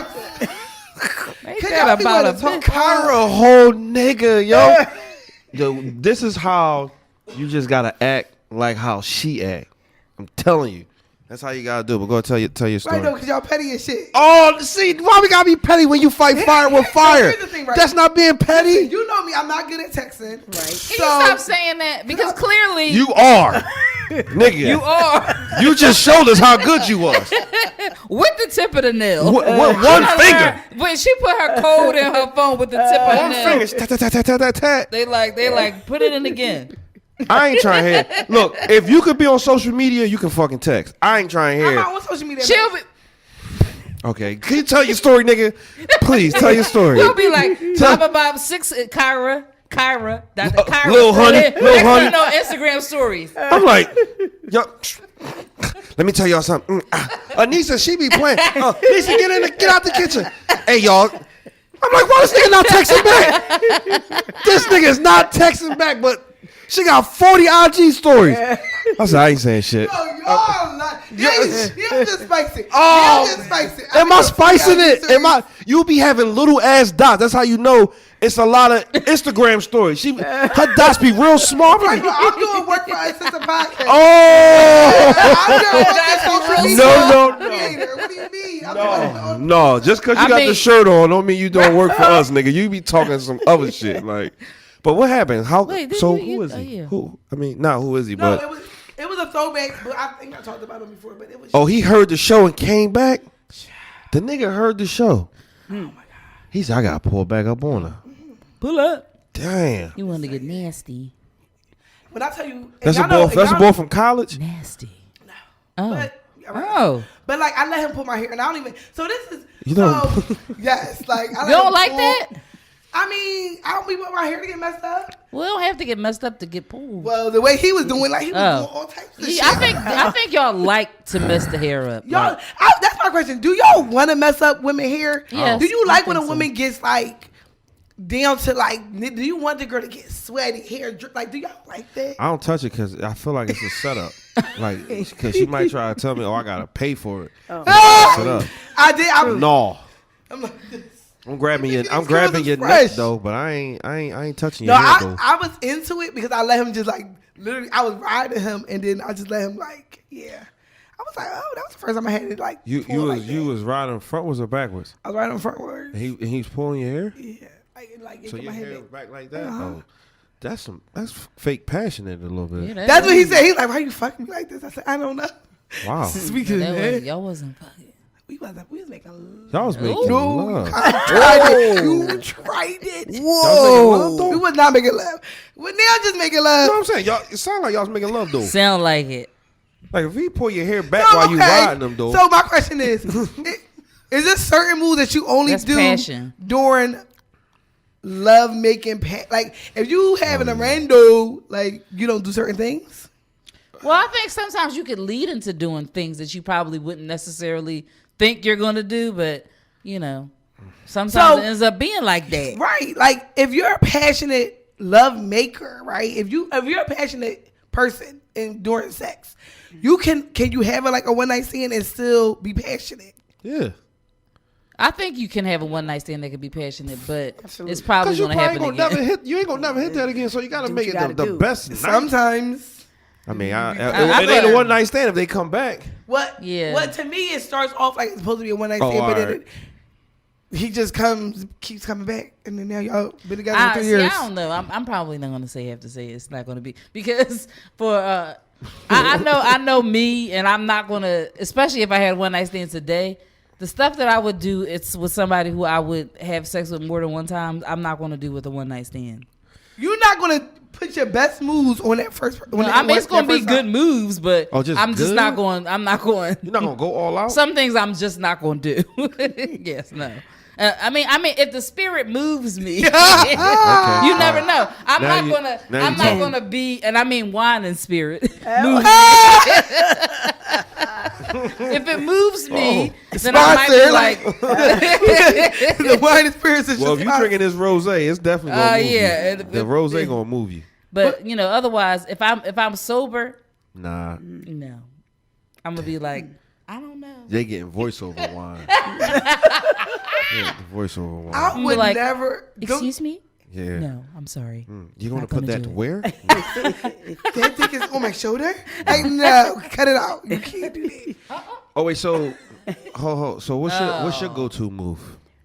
Ain't Can that y'all be about a able to talk? Kyra, a whole nigga, yo. Yo, this is how you just gotta act like how she act. I'm telling you, that's how you gotta do it. But go tell your story. Right though, because y'all petty as shit. Oh, see, why we gotta be petty when you fight fire with fire? Here's the thing, right? That's not being petty. Listen, you know me, I'm not good at texting. Right. Can you stop saying that? Because clearly You are, nigga. you are You just showed us how good you was. with the tip of the nail. What, one finger. When she put her code in her phone with the tip of the One nail, finger. Tat, tat, tat, tat, tat, tat. they like put it in again. I ain't trying to hear. Look, if you could be on social media, you can fucking text. I ain't trying to I'm hear. not on social media. She'll be. Okay, can you tell your story, nigga? Please tell your story. You'll be like, Bob 6, Kyra, Dr. Kyra. Lil honey, Next Lil thing honey. you know, Instagram stories. I'm like, yo, let me tell y'all something. Anissa, she be playing. Anissa, get out the kitchen. Hey, y'all. I'm like, why this nigga not texting back? This nigga is not texting back, but she got 40 IG stories. I said, I ain't saying shit. No, y'all not. You're just spicy. Oh, You're just spicy. am I spicing it? You be having little ass dots. That's how you know it's a lot of Instagram stories. Her dots be real small. Right, but I'm doing work for Uncensored podcast. Oh, I'm doing work at social media. No. Creator. What do you mean? I'm no. Just because you I got mean- the shirt on, don't mean you don't work for us, nigga. You be talking some other shit, like. But what happened? How? Wait, did So you- who is he? yeah. Who? I mean, not who is he, No, but it was a throwback, but I think I talked about him before. But it was. oh, he heard the show and came back. The nigga heard the show. Oh my god. He said, I gotta pull back up on her. Pull up. Damn. You want to get nasty. When I tell you, That's y'all a boy. know- That's a y'all- boy from college. Nasty. No. Oh. But, Oh. But like I let him pull my hair, and I don't even. So this is. You don't- So, yes, like I let You don't him like pull- that? I mean, I don't be want my hair to get messed up. Well, it don't have to get messed up to get pulled. Well, the way he was doing, like he was Oh. doing all types of shit. I think y'all like to mess the hair up. Y'all, Like, that's my question. Do y'all want to mess up women hair? Yes, Do you I like when a think so. woman gets like down to like? Do you want the girl to get sweaty hair? Like, do y'all like that? I don't touch it because I feel like it's a setup. Like, because she might try to tell me, oh, I gotta pay for it. Ah! Set up. I did. No, I'm like this. I'm grabbing These I'm girls grabbing is your neck fresh. though, but I ain't touching No, your hair though. I was into it because I let him just like literally. I was riding him, and then I just let him like, yeah. I was like, oh, that was the first time I had it like. You pull like you that. was riding frontwards or backwards? I was riding frontwards. And he's pulling your hair. Yeah, like So get your my hair head was back. back like that. Uh-huh. Oh, that's fake passionate a little bit. yeah, That's what he said. He's like, why you fucking me like this? I said, I don't know. Wow, Speaking of that, Y'all wasn't fucking. we was making love. y'all was making No, love. I tried it. You tried it. Y'all was making love though. We was not making love. We're now just making love. You know what I'm saying? Y'all, it sound like y'all was making love though. Sound like it. Like if he pull your hair back So, while you okay. riding them though. So my question is there certain moves that you only That's do passion. during love making? Like if you having Oh, a rando, like you don't do certain things. Well, I think sometimes you could lead into doing things that you probably wouldn't necessarily think you're going to do, but you know, sometimes So- it ends up being like that. Right. Like if you're a passionate love maker, right? If you're a passionate person in during sex, you can you have like a one night stand and still be passionate? Yeah. I think you can have a one night stand that could be passionate, but Absolutely. it's probably Cause you going to probably happen gonna again. never hit. You ain't gonna never hit that again. So you gotta Do make what it you the gotta do. best night. Sometimes. I mean, it I ain't a thought- one night stand if they come back. What to me it starts off like it's supposed to be a one night Oh, stand, but then alright. he just keeps coming back, and then now y'all been together for 3 See, years. I don't know. I'm probably not going to have to say it's not going to be because for I know me, and I'm not going to, especially if I had one night stand today. The stuff that I would do, it's with somebody who I would have sex with more than one time. I'm not going to do with a one night stand. You're not gonna put your best moves on that first. It's gonna be good moves, but Oh, just I'm just good? not going. I'm not going. You're not gonna go all out. Some things I'm just not going to do. Yes, no. I mean, if the spirit moves me, you Okay. never know. I'm Now not you- gonna. now you I'm not talking. gonna be, and I mean wine and spirit. Move. If it moves me, then I might Sponsor, be like, the wine experience is Well, if just you drinking this rosé, it's definitely gonna move yeah, you. it- The rosé gonna move you. but otherwise, if I'm sober, Nah, no, I'm gonna be like, I don't know. they getting voiceover wine. Yeah, the voiceover wine. I I'm would like, never. Excuse me? Yeah. No, I'm sorry. You gonna Not put gonna that do to it. where? That dick is on my shoulder. Like no, cut it out. You can't do that. Oh wait, so so what's your go-to move?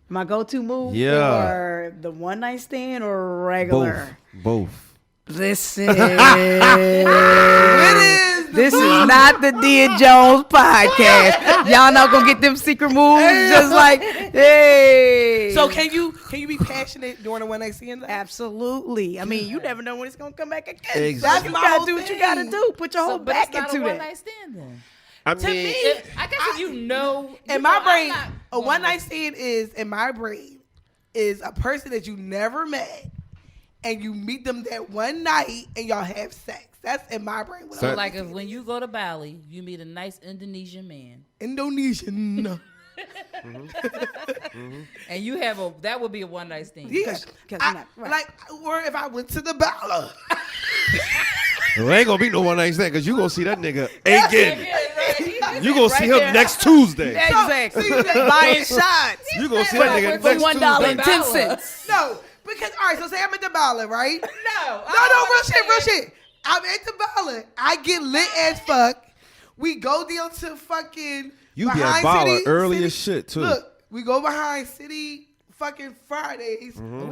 My go-to move Yeah. or the one night stand or regular. Both. Listen, It is. this is not the Dia Jones podcast. Y'all not gonna get them secret moves. Just like, hey. So can you be passionate during the one night stand? Absolutely. I mean, you never know when it's gonna come back again. Exactly. That's My you gotta whole do what you thing. gotta do. Put your whole But back it's not into a one that. night stand then. I To mean, me, I guess if you know, in my brain, I'm not a one going night stand is in my brain is a person that you never met, and you meet them that one night and y'all have sex. That's in my brain. So- like if when you go to Bali, you meet a nice Indonesian man, Indonesian. and you have that would be a one night stand. Yeah, 'Cause you're not- right. like, or if I went to the Bala. there ain't gonna be no one night stand because you gonna see that nigga again. You gonna see Right him there. next Tuesday. Exactly. Buying shots. You gonna see that nigga For next Tuesday. $1.10. No, because all right. So say I'm at the Bala, right? No, No, real shit. I'm at the Bala. I get lit as fuck. We go down to fucking. You be at behind Bala City- early City- as shit too. Look, we go behind City fucking Fridays. Mm-hmm.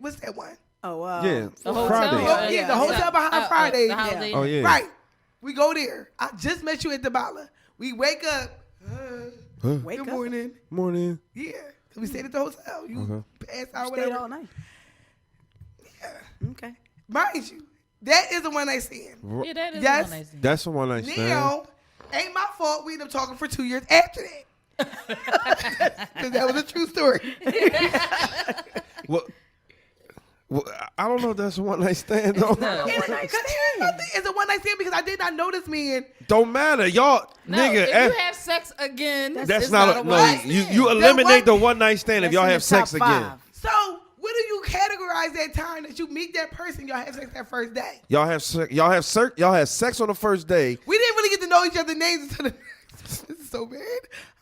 What's that one? Oh, Yeah, The hotel. Friday. Yeah, the hotel behind Fridays. the Holiday Oh Inn. yeah. Right. We go there. I just met you at the Bala. We wake up. Huh? Wake Good up. morning. Morning. Yeah. 'Cause we stayed at the hotel. You pass out, Stayed whatever. all night. Okay. Mind you, that is a one night stand. Yeah, that is Yes. a one night stand. That's a one night stand. Now, ain't my fault we ended up talking for 2 years after that. Because that was a true story. Well, I don't know if that's a one night stand though. No. It's a one night stand because I did not know this man. Don't matter, y'all, No, nigga. if you have sex again, that's it's not, a a, one night no. You stand. eliminate the one night stand if That's y'all in have the sex top again. 5. So, what do you categorize that time that you meet that person, y'all have sex that first day? Y'all have sex on the first day. We didn't really get to know each other's names until the. This is so bad.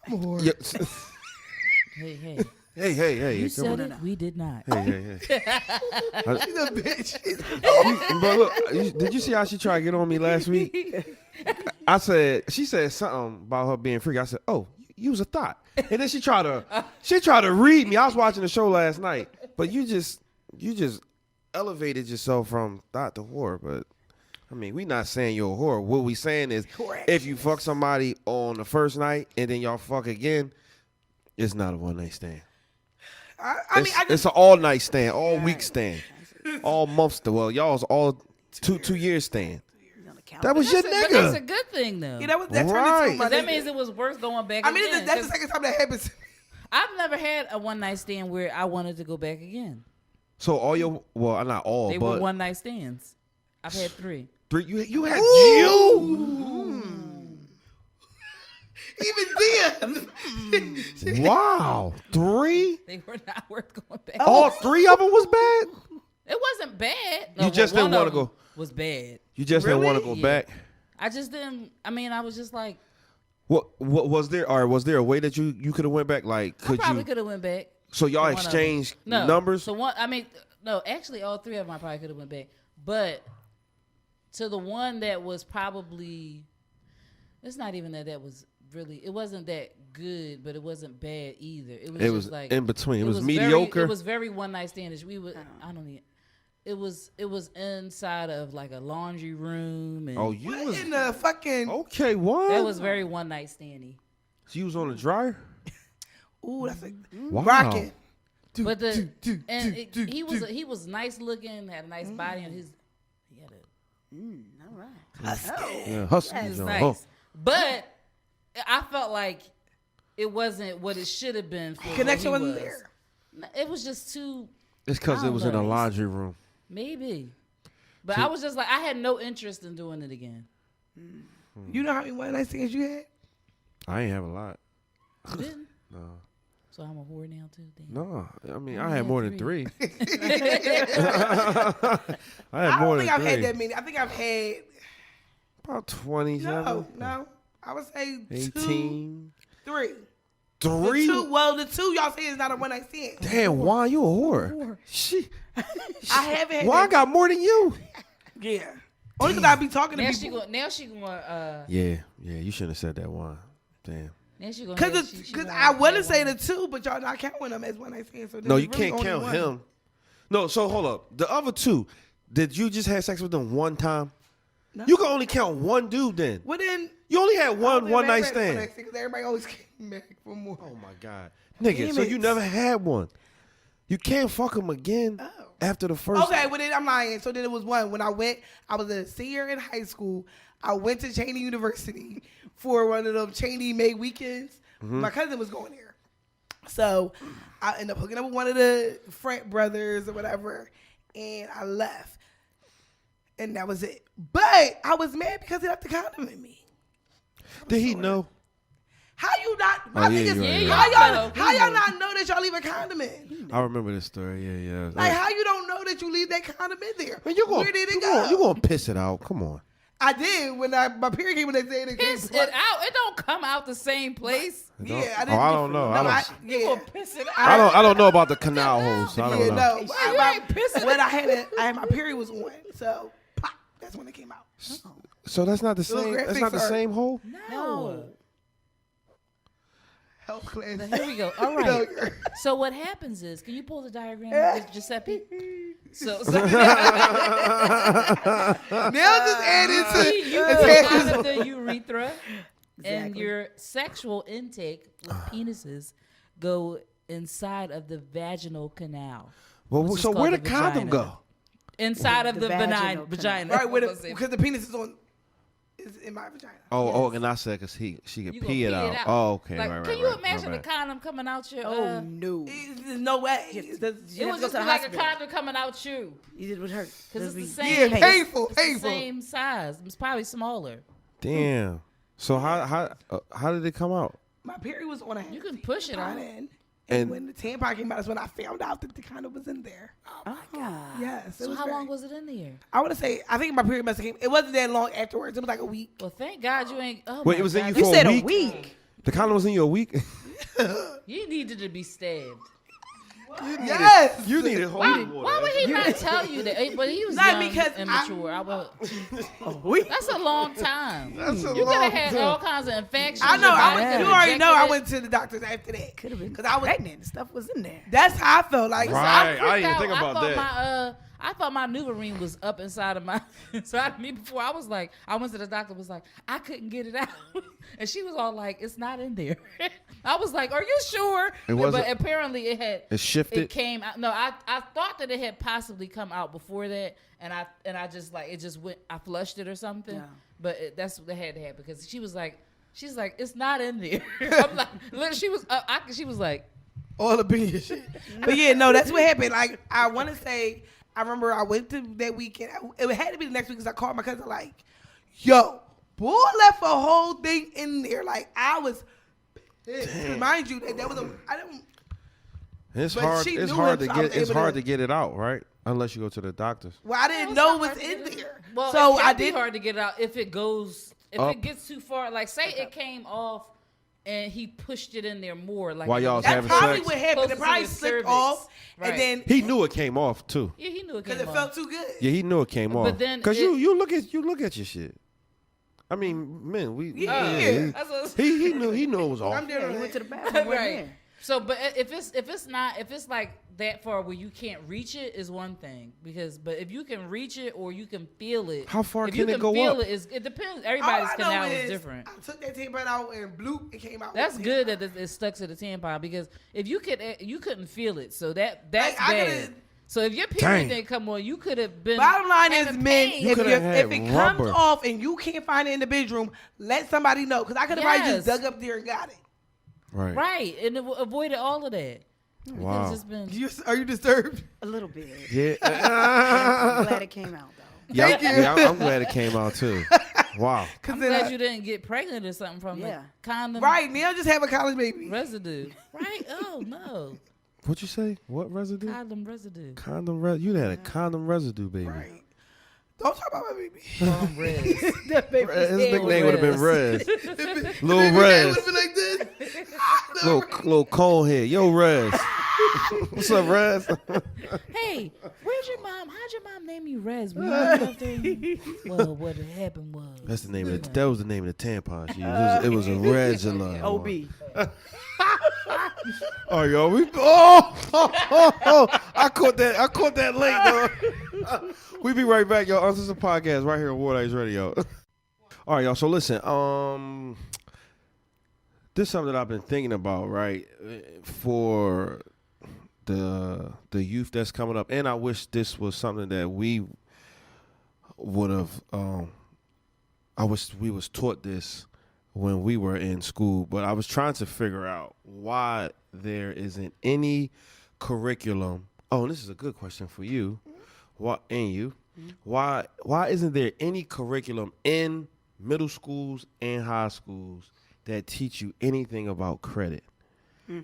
I'm a whore. Yeah. Hey, Hey. you come said on. it. We did not. Hey. She's a bitch. But look, did you see how she tried to get on me last week? She said something about her being freaky. I said, "Oh, you was a thought," and then she tried to read me. I was watching the show last night, but you just elevated yourself from thought to whore. But I mean, we not saying you're a whore. What we saying is, Correct. if you fuck somebody on the first night and then y'all fuck again, it's not a one night stand. I mean, It's an all night stand, all week stand, all month stand. Well, y'all's all two years stand. That was your But that's a nigga. good thing though. that turned into Right. my 'Cause that nigga. means it was worth going back I mean, again. that's the 'Cause second time that happens. I've never had a one night stand where I wanted to go back again. So all your not all, They were but one night stands. I've had 3. three. You had you. Even Dia. Wow, 3. They were not worth going back. All 3 of them was bad. It wasn't bad. You just one didn't wanna of them go. Was bad. You just didn't want to go Yeah. back. I just didn't. I mean, I was just like, What was there? Or was there a way that you could have went back? Like, I could probably you? could have went back. So y'all one of them. exchanged No numbers. So one. I mean, no. Actually, all 3 of them I probably could have went back. But to the one that was probably, it's not even that was really. It wasn't that good, but it wasn't bad either. It was. It just was like in between. It was very- mediocre. it was very one night standish. We would. I don't even. It was inside of like a laundry room, and Oh, you What was in the fucking? okay. What? that was very one night standy. So you was on the dryer. Ooh, that's a Wow. rocking. But he was nice looking, had a nice body, and All right. Yeah, hustle. It's John. nice. Oh. But I felt like it wasn't what it should have been. For Connection what he wasn't was. there. It was just too. It's because I it was don't in a know. laundry room. Maybe. But I was just like, I had no interest in doing it again. You know how many one night stands you had? I ain't have a lot. You didn't? No. So I'm a whore now too. Damn. No, I mean, I only had had more than 3. three. I had I more don't think than I've 3. had that many. I think I've had About 27. no. I would say 18. 3. 3? The two y'all say is not a one night stand. Damn, Juan, you a whore. She, I haven't had Juan that. got more than you. Yeah. Only because I be talking to Now people. she going. Yeah, you shouldn't have said that, Juan. Damn. Now she going. Because I wouldn't say the 2, but y'all not counting them as one night stands. So No, there's you really can't only count one. him. No, so hold up. The other 2, did you just have sex with them one time? No. You can only count one dude then. Well then, You only had one night Because stand. everybody always came back for more. Oh my God. Nigga, Damn so it. you never had one. You can't fuck him again after the first. Okay, well then I'm lying. So then it was one. When I went, I was a senior in high school. I went to Cheney University for one of them Cheney May weekends. My cousin was going there. So I ended up hooking up with one of the frat brothers or whatever, and I left. And that was it. But I was mad because he left the condom in me. Did he know? How you not? Oh, My yeah, thing is, you're right, you're how right. y'all, how y'all not know that y'all leave a condom in? I remember this story. Yeah. Like, how you don't know that you leave that condom in there? Man, you Where did it you go? You gonna piss it out? Come on. I did when my period came when they said it. Piss it out. It don't come out the same place. Yeah, Oh, I didn't. I don't know. You yeah. gonna piss it out? I don't know about the canal holes. So I don't Yeah, know. no. You ain't pissing When I had my period was on, so pop, that's when it came out. So that's not the Little same. graphics That's not the are- same hole. No. Health class. Here we go. All right. So what happens is, can you pull the diagram with Giuseppe? So Now just add it you to go out of the urethra, and Exactly. your sexual intake with penises go inside of the vaginal canal. Well, which is so called where the the condom vagina. go? Inside of The the vaginal vagina. right with I'm it gonna say- because the penis is in my vagina. Oh, and I said because she could You pee gonna it out. Oh, okay, Like, right. can you right, imagine right. the condom coming out your? Oh no. There's no way. You It have was to go just to the like hospital. a condom coming out you. It would hurt. Because it's the It'd same. Yeah, painful, It's the painful. same size. It's probably smaller. Damn. So how did it come out? My period was on a. You can push it out. And And- when the tampon came out, is when I found out that the condom was in there. Oh my God. Yes. So how long was it in there? I want to say, I think my period must have came. It wasn't that long afterwards. It was like a week. Well, thank God you ain't. Oh Wait, my it was in God. you You for said a a week? week. The condom was in you a week. You needed to be stabbed. Yes. You needed holy water. Why would he not tell you that? But he was Not young because and mature. I will. A week. That's a long time. That's a You could long have had time. all kinds of infections. I know. Your body Yeah. could've You already know. I rejected it. went to the doctors after that. Could have been Because I was. pregnant. Stuff was in there. That's how I felt. Like Right. I I freaked didn't out. think about I thought that. I thought my Nuvarine was up inside of my inside of me before. I was like, I went to the doctor. Was like, I couldn't get it out, and she was all like, "It's not in there." I was like, "Are you sure?" It wasn't- But apparently, it had. It shifted? It came out. No, I thought that it had possibly come out before that, and I just like it just went. I flushed it or something. Yeah. But that's what had to happen because she was like, she's like, "It's not in there." I'm like, literally, she was. She was like. all up in your shit. But yeah, no, that's what happened. Like, I want to say, I remember I went to that weekend. It had to be the next week because I called my cousin like, yo, boy left a whole thing in there. Like, I was pissed. Mind you, that was I don't. It's But hard. she It's knew hard it, to so I was get. It's able hard to- to get it out, right? Unless you go to the doctors. Well, I didn't It's know not what's hard to in get it. there. Well, So it I can be didn't. hard to get it out if it goes if Up. it gets too far. Like say it came off and he pushed it in there more. Like While it y'all was was That's having probably sex? what happened. Closer It to probably your slipped cervix. off, Right. and then He knew it came off too. Yeah, he knew it because came it off. felt too good. Yeah, he knew it came But off. then Cause it- you look at your shit. I mean, men, we Yeah. That's what- he knew it was off. I'm Yeah, doing he it. went to the bathroom. Right. right. So, but if it's like that far where you can't reach it is one thing but if you can reach it or you can feel it, How far if can you it go feel up? it depends. All Everybody's I know canal is different. I took that tampon out and bloop, it came out. That's with good tampon. that it stuck to the tampon because if you couldn't feel it, so that's Like, I bad. could've- So if your period Dang. didn't come on, you could have been. Bottom line is, having men, pain. You coulda had if it comes rubber. off and you can't find it in the bedroom, let somebody know. Because I could have probably Yes. just dug up there and got it. Right. Right, and it avoided all of that. Wow. It's just been. Are you disturbed? A little bit. Yeah. I'm glad it came out though. Yeah, I'm glad it came out too. Wow. I'm glad you didn't get pregnant or something from Yeah. the condom Right, now just have a college baby. residue. Right? Oh no, What'd you say? What residue? condom residue. Condom residue. You had a condom residue, baby. Right. Don't talk about my baby. From Rez. That baby. His Yeah, nickname would have been Rez. Rez. Little Rez. would have been like this. Little cone head. Yo, Rez. What's up, Rez? Hey, where's your mom? How'd your mom name you Rez? Were you named after you? Well, what happened was. That's the name of the, that was the name of the tampon she used. It was a Regula. OB. Oh, yo, I caught that late, though. We be right back, y'all. Uncensored Podcast right here on Water Ice Radio. All right, y'all. So listen, this is something that I've been thinking about, right? For the youth that's coming up, and I wish this was something that we would have. I wish we was taught this when we were in school, but I was trying to figure out why there isn't any curriculum. Oh, and this is a good question for you. Why isn't there any curriculum in middle schools and high schools that teach you anything about credit?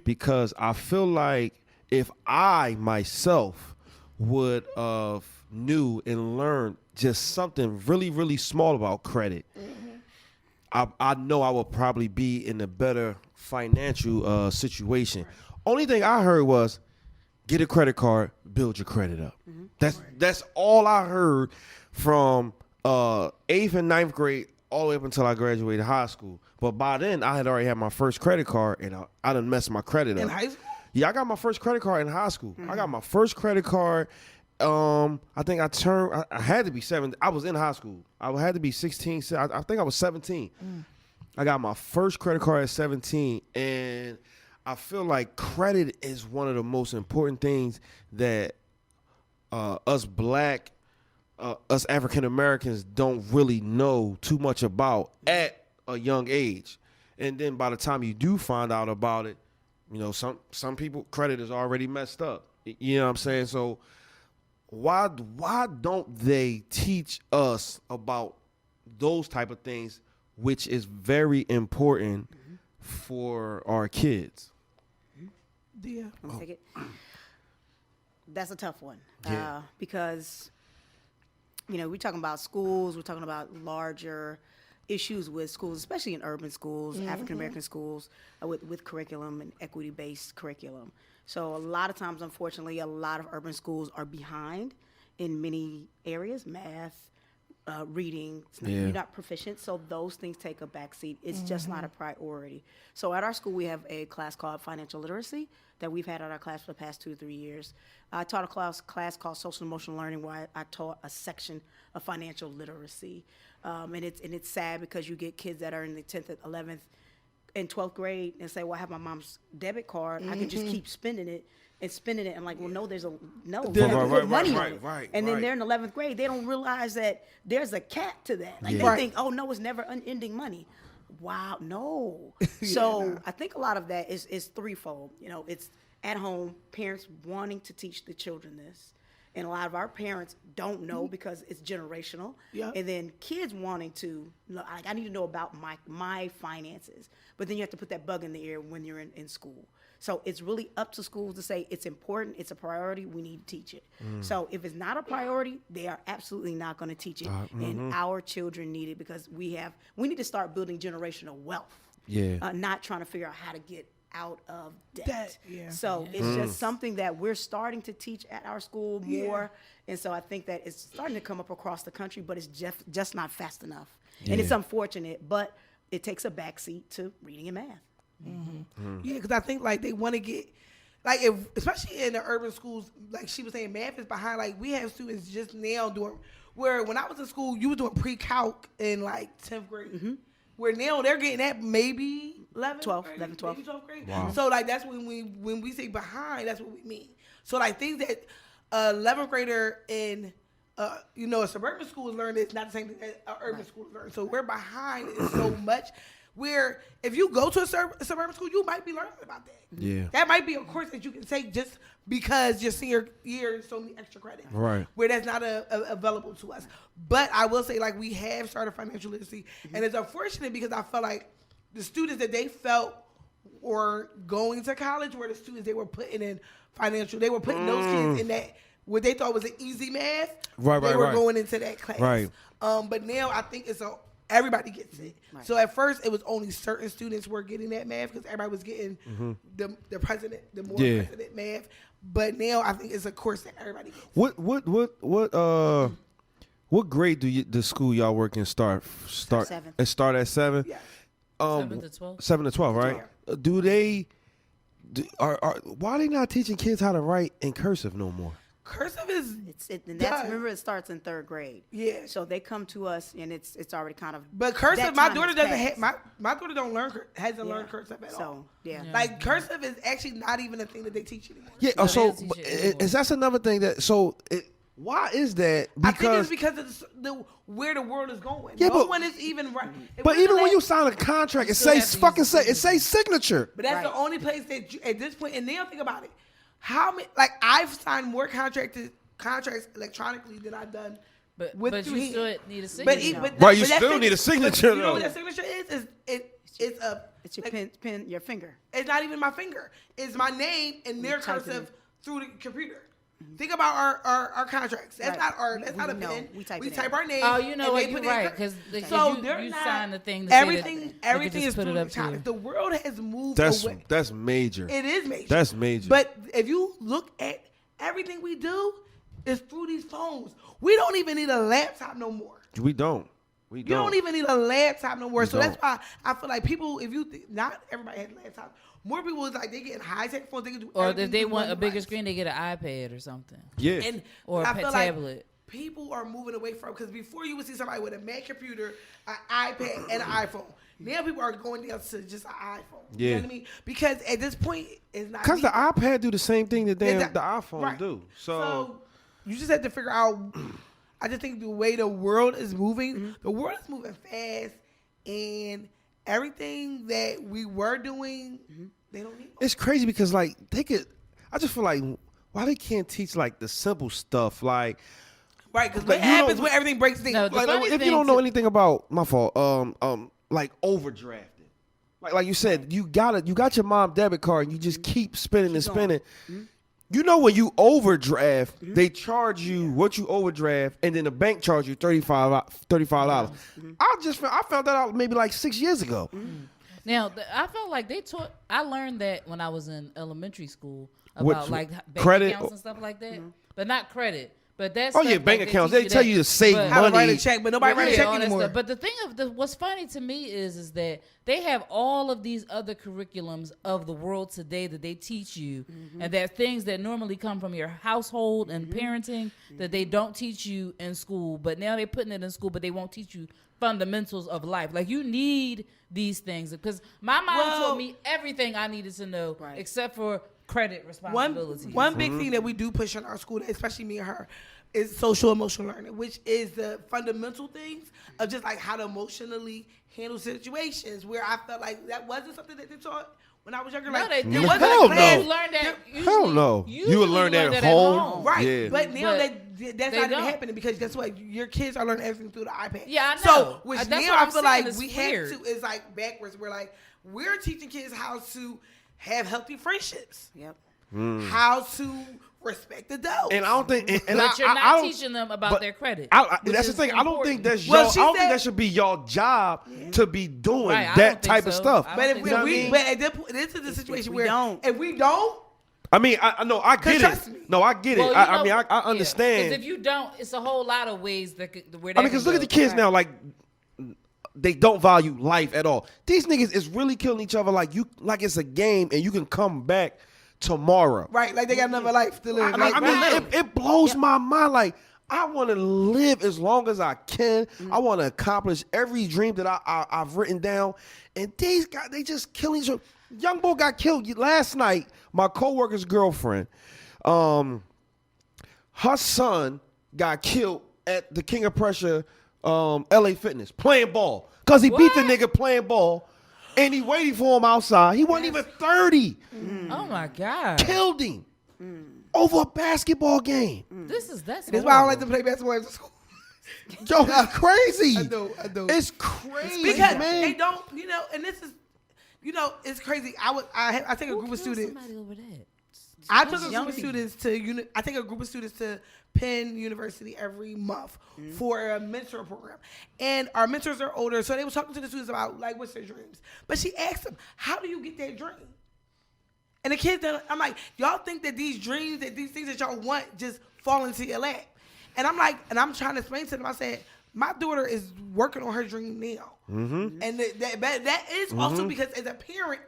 Because I feel like if I myself would have knew and learned just something really, really small about credit, I know I would probably be in a better financial situation. Only thing I heard was get a credit card, build your credit up. That's all I heard from 8th and 9th grade all the way up until I graduated high school. But by then, I had already had my first credit card, and I done messed my credit up. In high school? Yeah, I got my first credit card in high school. I got my first credit card. I think I had to be 7. I was in high school. I had to be 16. I think I was 17. I got my first credit card at 17, and I feel like credit is one of the most important things that us African Americans don't really know too much about at a young age. And then by the time you do find out about it, you know, some people credit is already messed up. You know what I'm saying? So why don't they teach us about those type of things, which is very important for our kids? Yeah. Let me take it. That's a tough one. Yeah. Because, you know, we're talking about schools, we're talking about larger issues with schools, especially in urban schools, African American schools, with curriculum and equity-based curriculum. So a lot of times, unfortunately, a lot of urban schools are behind in many areas, math, reading. You're not proficient, so those things take a backseat. It's just not a priority. So at our school, we have a class called Financial Literacy that we've had at our class for the past 2 or 3 years. I taught a class called Social Emotional Learning, where I taught a section of financial literacy. And it's sad because you get kids that are in the 10th, 11th, and 12th grade and say, well, I have my mom's debit card. I can just keep spending it. And like, well, no, there's money on it. Right, and then right. they're in 11th grade. They don't realize that there's a cap to that. Like Yeah. they think, oh no, it's never unending money. Wow, no. So I think a lot of that is threefold. You know, it's at home, parents wanting to teach the children this. And a lot of our parents don't know because it's generational. Yeah. And then kids wanting to, like, I need to know about my finances. But then you have to put that bug in the ear when you're in school. So it's really up to schools to say it's important, it's a priority, we need to teach it. So if it's not a priority, they are absolutely not going to teach it. And our children need it because we need to start building generational wealth. Yeah. Not trying to figure out how to get out of debt. Yeah. So it's just something that we're starting to teach at our school more. And so I think that it's starting to come up across the country, but it's just not fast enough. And it's unfortunate, but it takes a backseat to reading and math. Yeah, because I think like they want to get, like, especially in the urban schools, like she was saying, math is behind. Like we have students just now doing, where when I was in school, you were doing pre-calc in like 10th grade. Where now they're getting that maybe 11th 12th, grade, 11th, 12th. maybe 12th grade. Wow. So like that's when we say behind, that's what we mean. So like things that a 11th grader in a suburban school is learning is not the same thing that an urban school is learning. So we're behind in so much. Where if you go to a suburban school, you might be learning about that. Yeah. That might be a course that you can take just because your senior year is so many extra credits. Right. Where that's not available to us. But I will say, like, we have started financial literacy. And it's unfortunate because I felt like the students that they felt were going to college were the students they were putting in financial. They were putting those kids in that, what they thought was an easy math. Right, they were going into that class. Right. But now I think everybody gets it. Right. So at first it was only certain students were getting that math because everybody was getting the more president math. But now I think it's a course that everybody gets. What grade do the school y'all work in start? 7. It start at 7. Yeah. 7 to 12. 7 to 12, right? Do they? Why are they not teaching kids how to write in cursive no more? Cursive is And that's, remember, it starts in 3rd grade. Yeah. So they come to us, and it's already kind of. But cursive, that my time daughter has doesn't passed. have my daughter don't hasn't Yeah. learned cursive at all. So yeah. Like cursive is actually not even a thing that they teach anymore. Yeah. No, So they don't teach it anymore. is that's another thing that? So why is that? I think it's because of where the world is going. Yeah, No but- one is even right. But even when you sign a contract, it still says have to use it says signature. But that's Right. the only place that you, at this point, and now think about it. How many, like, I've signed more contracts electronically than I've done But with you two still hands. need a But, signature. Right, you that still need a signature, but you know though. what that signature is? It's a It's your like, pen, your finger. It's not even my finger. It's my name and their type it cursive in. through the computer. Think about our contracts. That's Right. not We a know. pen. We type it in. type our name. Oh, you know and what? they You're put it in right. cur- Because so you they're not, signed the thing. To say everything that they could is just put through it the up to you. electronic. The world has moved That's away. major. It is major. That's major. But if you look at everything we do, is through these phones. We don't even need a laptop no more. We don't. You don't even need a laptop no more. So don't. that's why I feel like people, if you think, not everybody has laptops. More people is like they getting high tech phones. They can do Or everything if they through want one a bigger device. screen, they get an iPad or something. Yeah. And Or a I feel like tablet. people are moving away from, because before you would see somebody with a Mac computer, an iPad, and an iPhone. Now people are going down to just an iPhone. You Yeah. know what I mean? Because at this point, it's not Because the needed. iPad do the same thing that the Exactly. iPhone Right. do. So you just have to figure out. I just think the way the world is moving, the world is moving fast, and everything that we were doing, they don't need. it's crazy because like they could. I just feel like why they can't teach like the simple stuff like. Right, because Like, what you happens don't- when everything breaks down? No, the Like funny if you thing don't know to- anything about my fault, like overdrafting. Like you said, you got your mom debit card and you just keep spending and spending. You know when you overdraft, they charge you what you overdraft, and then the bank charge you $35. I found that out maybe like 6 years ago. Now, I felt like I learned that when I was in elementary school What, about like bank credit? accounts and stuff like that. But not credit. But that's Oh yeah, bank accounts. They tell you to save How to write money. a check, but nobody write a check all that anymore. stuff. But the thing what's funny to me is that they have all of these other curriculums of the world today that they teach you, and that things that normally come from your household and parenting that they don't teach you in school. But now they're putting it in school, but they won't teach you fundamentals of life. Like you need these things because my mom told me everything I needed to know except for credit responsibilities. One big thing that we do push in our school, especially me and her, is social emotional learning, which is the fundamental things of just like how to emotionally handle situations. Where I felt like that wasn't something that they taught when I was younger. No, Like they there did. wasn't Hell a class. no. You learn that. Hell no. You would learn that at home. Right, Yeah. but now But that's they not even don't. happening because guess what? Your kids are learning everything through the iPad. Yeah, I know. So, which That's now what I I'm feel saying, like it's we weird. have to is like backwards. We're teaching kids how to have healthy friendships, Yep. how to respect adults. And I don't think. And But you're I not don't- teaching them about but their credit. which That's the is thing. I don't think important. that's Well, y'all. she I don't think said- that should be y'all job to be doing Right, I don't that think type of so. stuff. I But don't if think so. we, but at that point, this is the situation we where don't. if we don't, I mean, I know, I get trust it. me. No, I get it. Well, you I know- mean, I yeah. understand. 'Cause if you don't, it's a whole lot of ways that where that I mean, because can look at the go. kids now, like they don't value life at all. These niggas is really killing each other like it's a game, and you can come back tomorrow. right, like they got another life to live. I mean, Right. it blows my mind. Like I want to live as long as I can. I want to accomplish every dream that I've written down. And these guys, they just killing each other. Young boy got killed last night. My coworker's girlfriend. her son got killed at the King of Prussia, LA Fitness, playing ball. Because he beat the nigga playing ball, and he waited for him outside. He wasn't even 30. Oh my God. Killed him over a basketball game. That's That's why I don't like to play basketball at school. Yo, it's crazy. I know. It's crazy, Because man. they don't, and this is, it's crazy. I take a group of students. Somebody over there. I took a Young group of people. students I take a group of students to Penn University every month for a mentor program. And our mentors are older, so they were talking to the students about, like, what's their dreams. But she asked them, how do you get that dream? And the kids, I'm like, y'all think that these dreams, that these things that y'all want just fall into your lap. And I'm like, and I'm trying to explain to them, I said, my daughter is working on her dream now. Mm-hmm. And that is also because as a parent,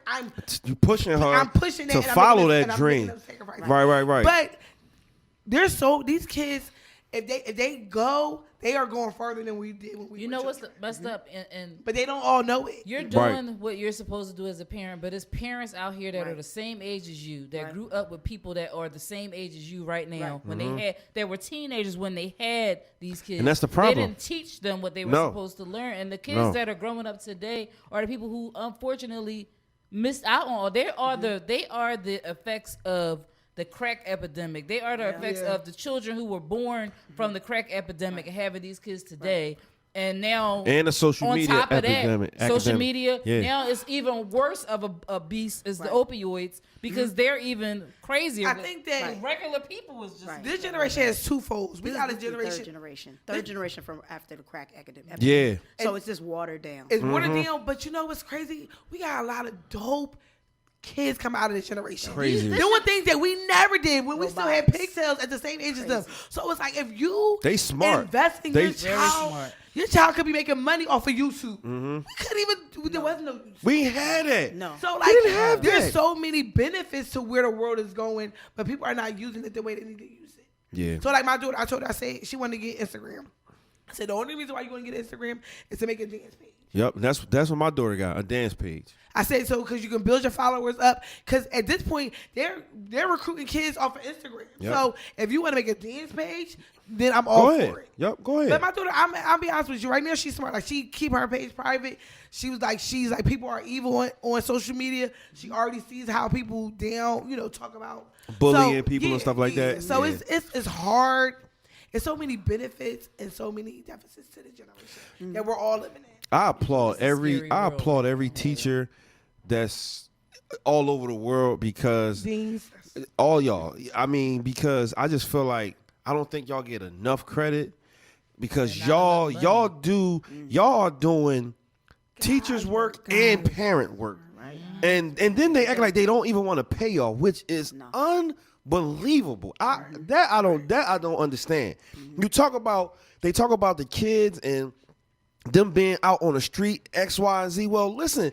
You pushing her I'm pushing that to and I'm follow making that them- and I'm dream. making them sacrifice. Right. But these kids, if they go, they are going further than we did when we You were know what's children. messed up? And But they don't all know it. you're Right. doing what you're supposed to do as a parent, but it's parents out here that are the same age as you, that grew up with people that are the same age as you right now. When they were teenagers when they had these kids. And that's the problem. They didn't teach them what they were No. supposed to learn. And the kids No. that are growing up today are the people who unfortunately missed out on. They are the effects of the crack epidemic. They are the effects of the children who were born from the crack epidemic and having these kids today. And now, And the social on media top of epidemic. that, social media, Yeah. now it's even worse of a beast is the opioids because they're even crazier. I think that regular people is just this generation has two folds. We got a This is the generation. third generation from after the crack epidemic. Yeah. So it's just watered down. It's watered down, but you know what's crazy? We got a lot of dope kids come out of this generation. Crazy. Doing things that we never did when we still had Robotics. pigtails at the same age as them. So it's like if you They smart. invest in They your very child, smart. your child could be making money off of YouTube. We couldn't even, there wasn't no YouTube. We had it. No. So We didn't have like, there's that. so many benefits to where the world is going, but people are not using it the way they need to use it. Yeah. So like my daughter, I told her, I said she wanted to get Instagram. I said the only reason why you want to get Instagram is to make a dance page. Yep. That's what my daughter got, a dance page. I said so because you can build your followers up. Because at this point, they're recruiting kids off of Instagram. Yep. So if you want to make a dance page, then I'm all Go ahead. for it. Yep. Go ahead. But my daughter, I'll be honest with you. Right now, she's smart. Like she keep her page private. She's like people are evil on social media. She already sees how people talk about Bullying people and stuff like that. So Yeah. it's hard. It's so many benefits and so many deficits to the generation that we're all living in. I applaud It's a scary world. every teacher that's all over the world because Deans. all y'all. I mean, because I just feel like I don't think y'all get enough credit because And not enough y'all are doing teachers work and parent work. Right. And then they act like they don't even want to pay y'all, which is unbelievable. I don't understand. They talk about the kids and them being out on the street, X, Y, and Z. Well, listen,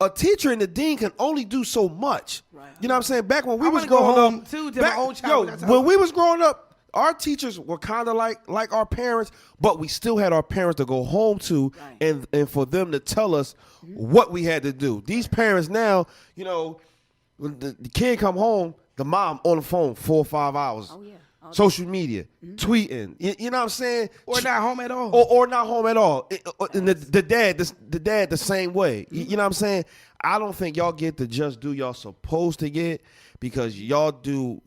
a teacher and the dean can only do so much. Right. You know what I'm saying? Back when we I was wanna go growing home, up, too, to my own child when I tell when them. we was growing up, our teachers were kind of like our parents, but we still had our parents to go home to Right. and for them to tell us what we had to do. These parents now, when the kid come home, the mom on the phone 4 or 5 hours. Oh, yeah. All Social media, tweeting, you know what I'm saying? Or not home at all. Or not home at all. And the dad the same way. You know what I'm saying? I don't think y'all get to just do y'all supposed to get because y'all doing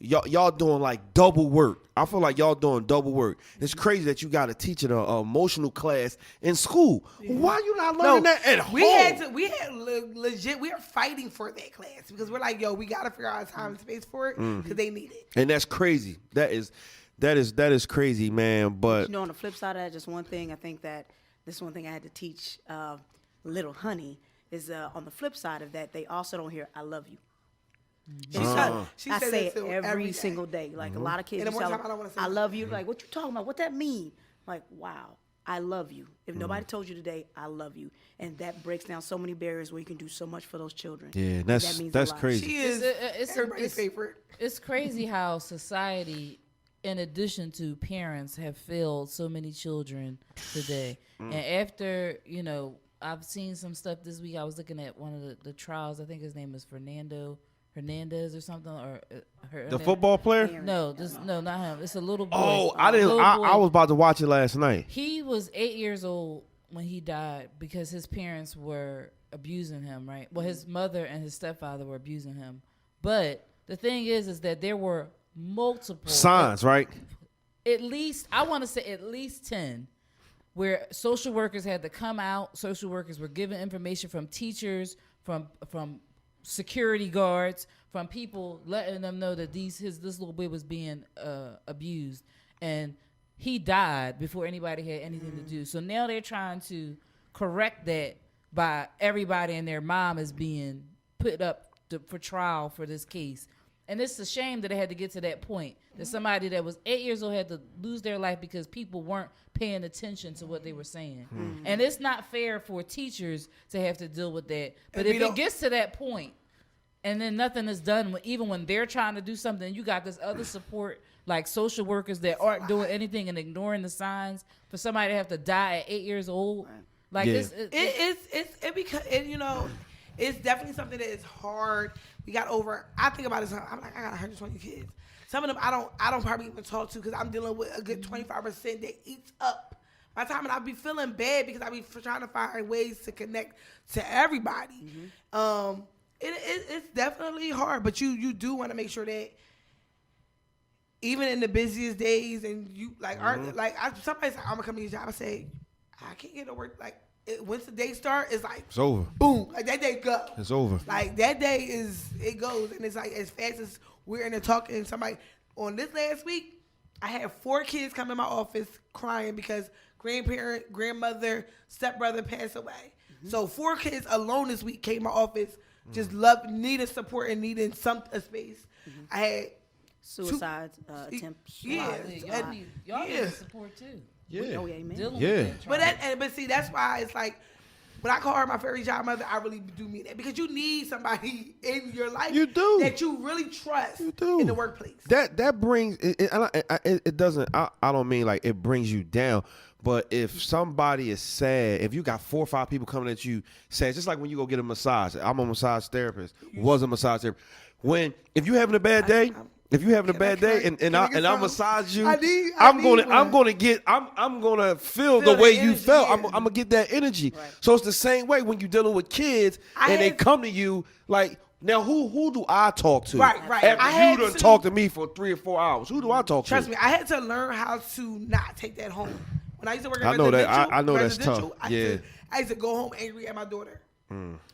like double work. I feel like y'all doing double work. It's crazy that you got to teach an emotional class in school. Why you not learning that at home? We are fighting for that class because we're like, yo, we got to figure out time and space for it because they need it. And that's crazy. That is crazy, man. But on the flip side of that, just one thing, I think that this is one thing I had to teach little honey is on the flip side of that, they also don't hear, I love you. She I said say that it too every day. single day. Like a lot of kids, And the you more tell time I don't wanna say I it. love you. Like, what you talking about? What that mean? Like, wow, I love you. If nobody told you today, I love you, and that breaks down so many barriers where you can do so much for those children. yeah, That means a that's lot. crazy. She is It's everybody's favorite. It's crazy how society, in addition to parents, have failed so many children today. And after, I've seen some stuff this week. I was looking at one of the trials. I think his name is Fernando Hernandez or something, or The football player? No, not him. It's a little boy. Oh, A little boy. I was about to watch it last night. He was 8 years old when he died because his parents were abusing him, right? Well, his mother and his stepfather were abusing him. But the thing is that there were multiple Signs, right? At least, I want to say at least 10, where social workers had to come out. Social workers were given information from teachers, from security guards, from people letting them know that this little boy was being abused, and he died before anybody had anything to do. So now they're trying to correct that by everybody and their mom is being put up for trial for this case. And it's a shame that it had to get to that point, that somebody that was 8 years old had to lose their life because people weren't paying attention to what they were saying. And it's not fair for teachers to have to deal with that. But if it gets to that point and then nothing is done, even when they're trying to do something, you got this other support like social workers that aren't doing anything and ignoring the signs, for somebody to have to die at 8 years old. Like Yeah. It's definitely something that is hard. We got over. I think about it. I'm like, I got 120 kids. Some of them I don't probably even talk to because I'm dealing with a good 25% that eats up my time, and I be feeling bad because I be trying to find ways to connect to everybody. It's definitely hard, but you do want to make sure that even in the busiest days, and you somebody's like, I'm gonna come to your job. I say, I can't get to work. Like once the day start, it's like It's over. boom, like that day go. It's over. Like that day it goes, and it's like as fast as we're in there talking. Somebody on this last week, I had 4 kids come in my office crying because grandmother, stepbrother passed away. So 4 kids alone this week came to my office, just needing support and needing a space. I had Suicides, attempts. Yeah. Y'all need support too. Yeah. Oh, yeah, amen. Dealing Yeah. with that But see, that's why it's like when I call her my fairy child mother, I really do mean that, because you need somebody in your life You do. that you really trust You do. in the workplace. That brings it doesn't. I don't mean like it brings you down. But if somebody is sad, if you got 4 or 5 people coming at you sad, just like when you go get a massage. I'm a massage therapist. Was a massage therapist. If you having a bad day. If you having a bad day and I massage you, I'm gonna feel the way you felt. I'm gonna get that energy. Right. So it's the same way when you're dealing with kids and they come to you like, now who do I talk to? Right. After you done talk to me for 3 or 4 hours, who do I talk to? Trust me, I had to learn how to not take that home. When I used to work at I know that. I know that's residential, tough. I used to go home angry at my daughter.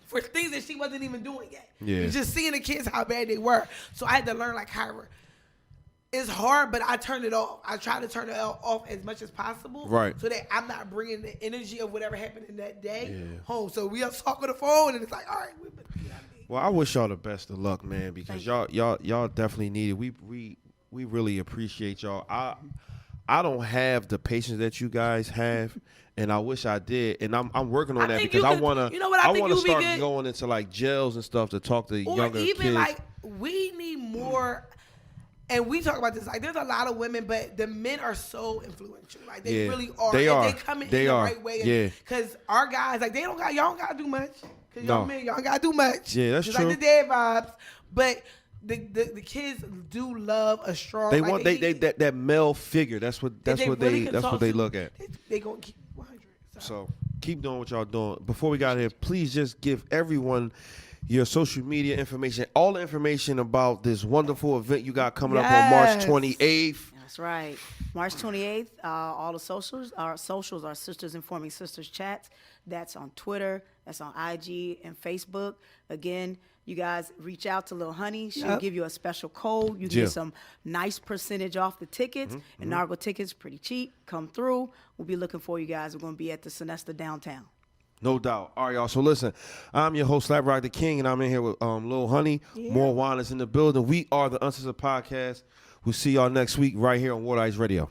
For things that she wasn't even doing yet. Yeah. Just seeing the kids how bad they were. So I had to learn like how it's hard, but I turned it off. I try to turn it off as much as possible. Right. So that I'm not bringing the energy of whatever happened in that day home. So we talk on the phone and it's like, all right. You know what I mean? Well, I wish y'all the best of luck, man, because y'all definitely need it. We really appreciate y'all. I don't have the patience that you guys have, and I wish I did. And I'm working on that because I wanna start going into like jails and stuff to talk to younger kids. Or even like we need more. And we talk about this, like there's a lot of women, but the men are so influential. Like they really are. They are. They come in the right way. Yeah. Because our guys, like y'all don't gotta do much. Because y'all men, y'all gotta do much. Yeah, that's just true. like the dad vibes. But the kids do love a strong. They want that male figure. That's what they look at. They gonna keep 100. So keep doing what y'all doing. Before we got here, please just give everyone your social media information, all the information about this wonderful event you got coming up on March 28th. That's right. March 28th, all the socials are Sisters Informing Sisters Chats. That's on Twitter, that's on IG and Facebook. Again, you guys reach out to Lil Honey. She'll give you a special code. You get some nice percentage off the tickets. And Nargo tickets, pretty cheap. Come through. We'll be looking for you guys. We're going to be at the Sonesta downtown. No doubt. All right, y'all. So listen, I'm your host, Slap Rock the King, and I'm in here with Lil Honey. Yeah. More wine is in the building. We are the Uncensored Podcast. We'll see y'all next week right here on Water Ice Radio.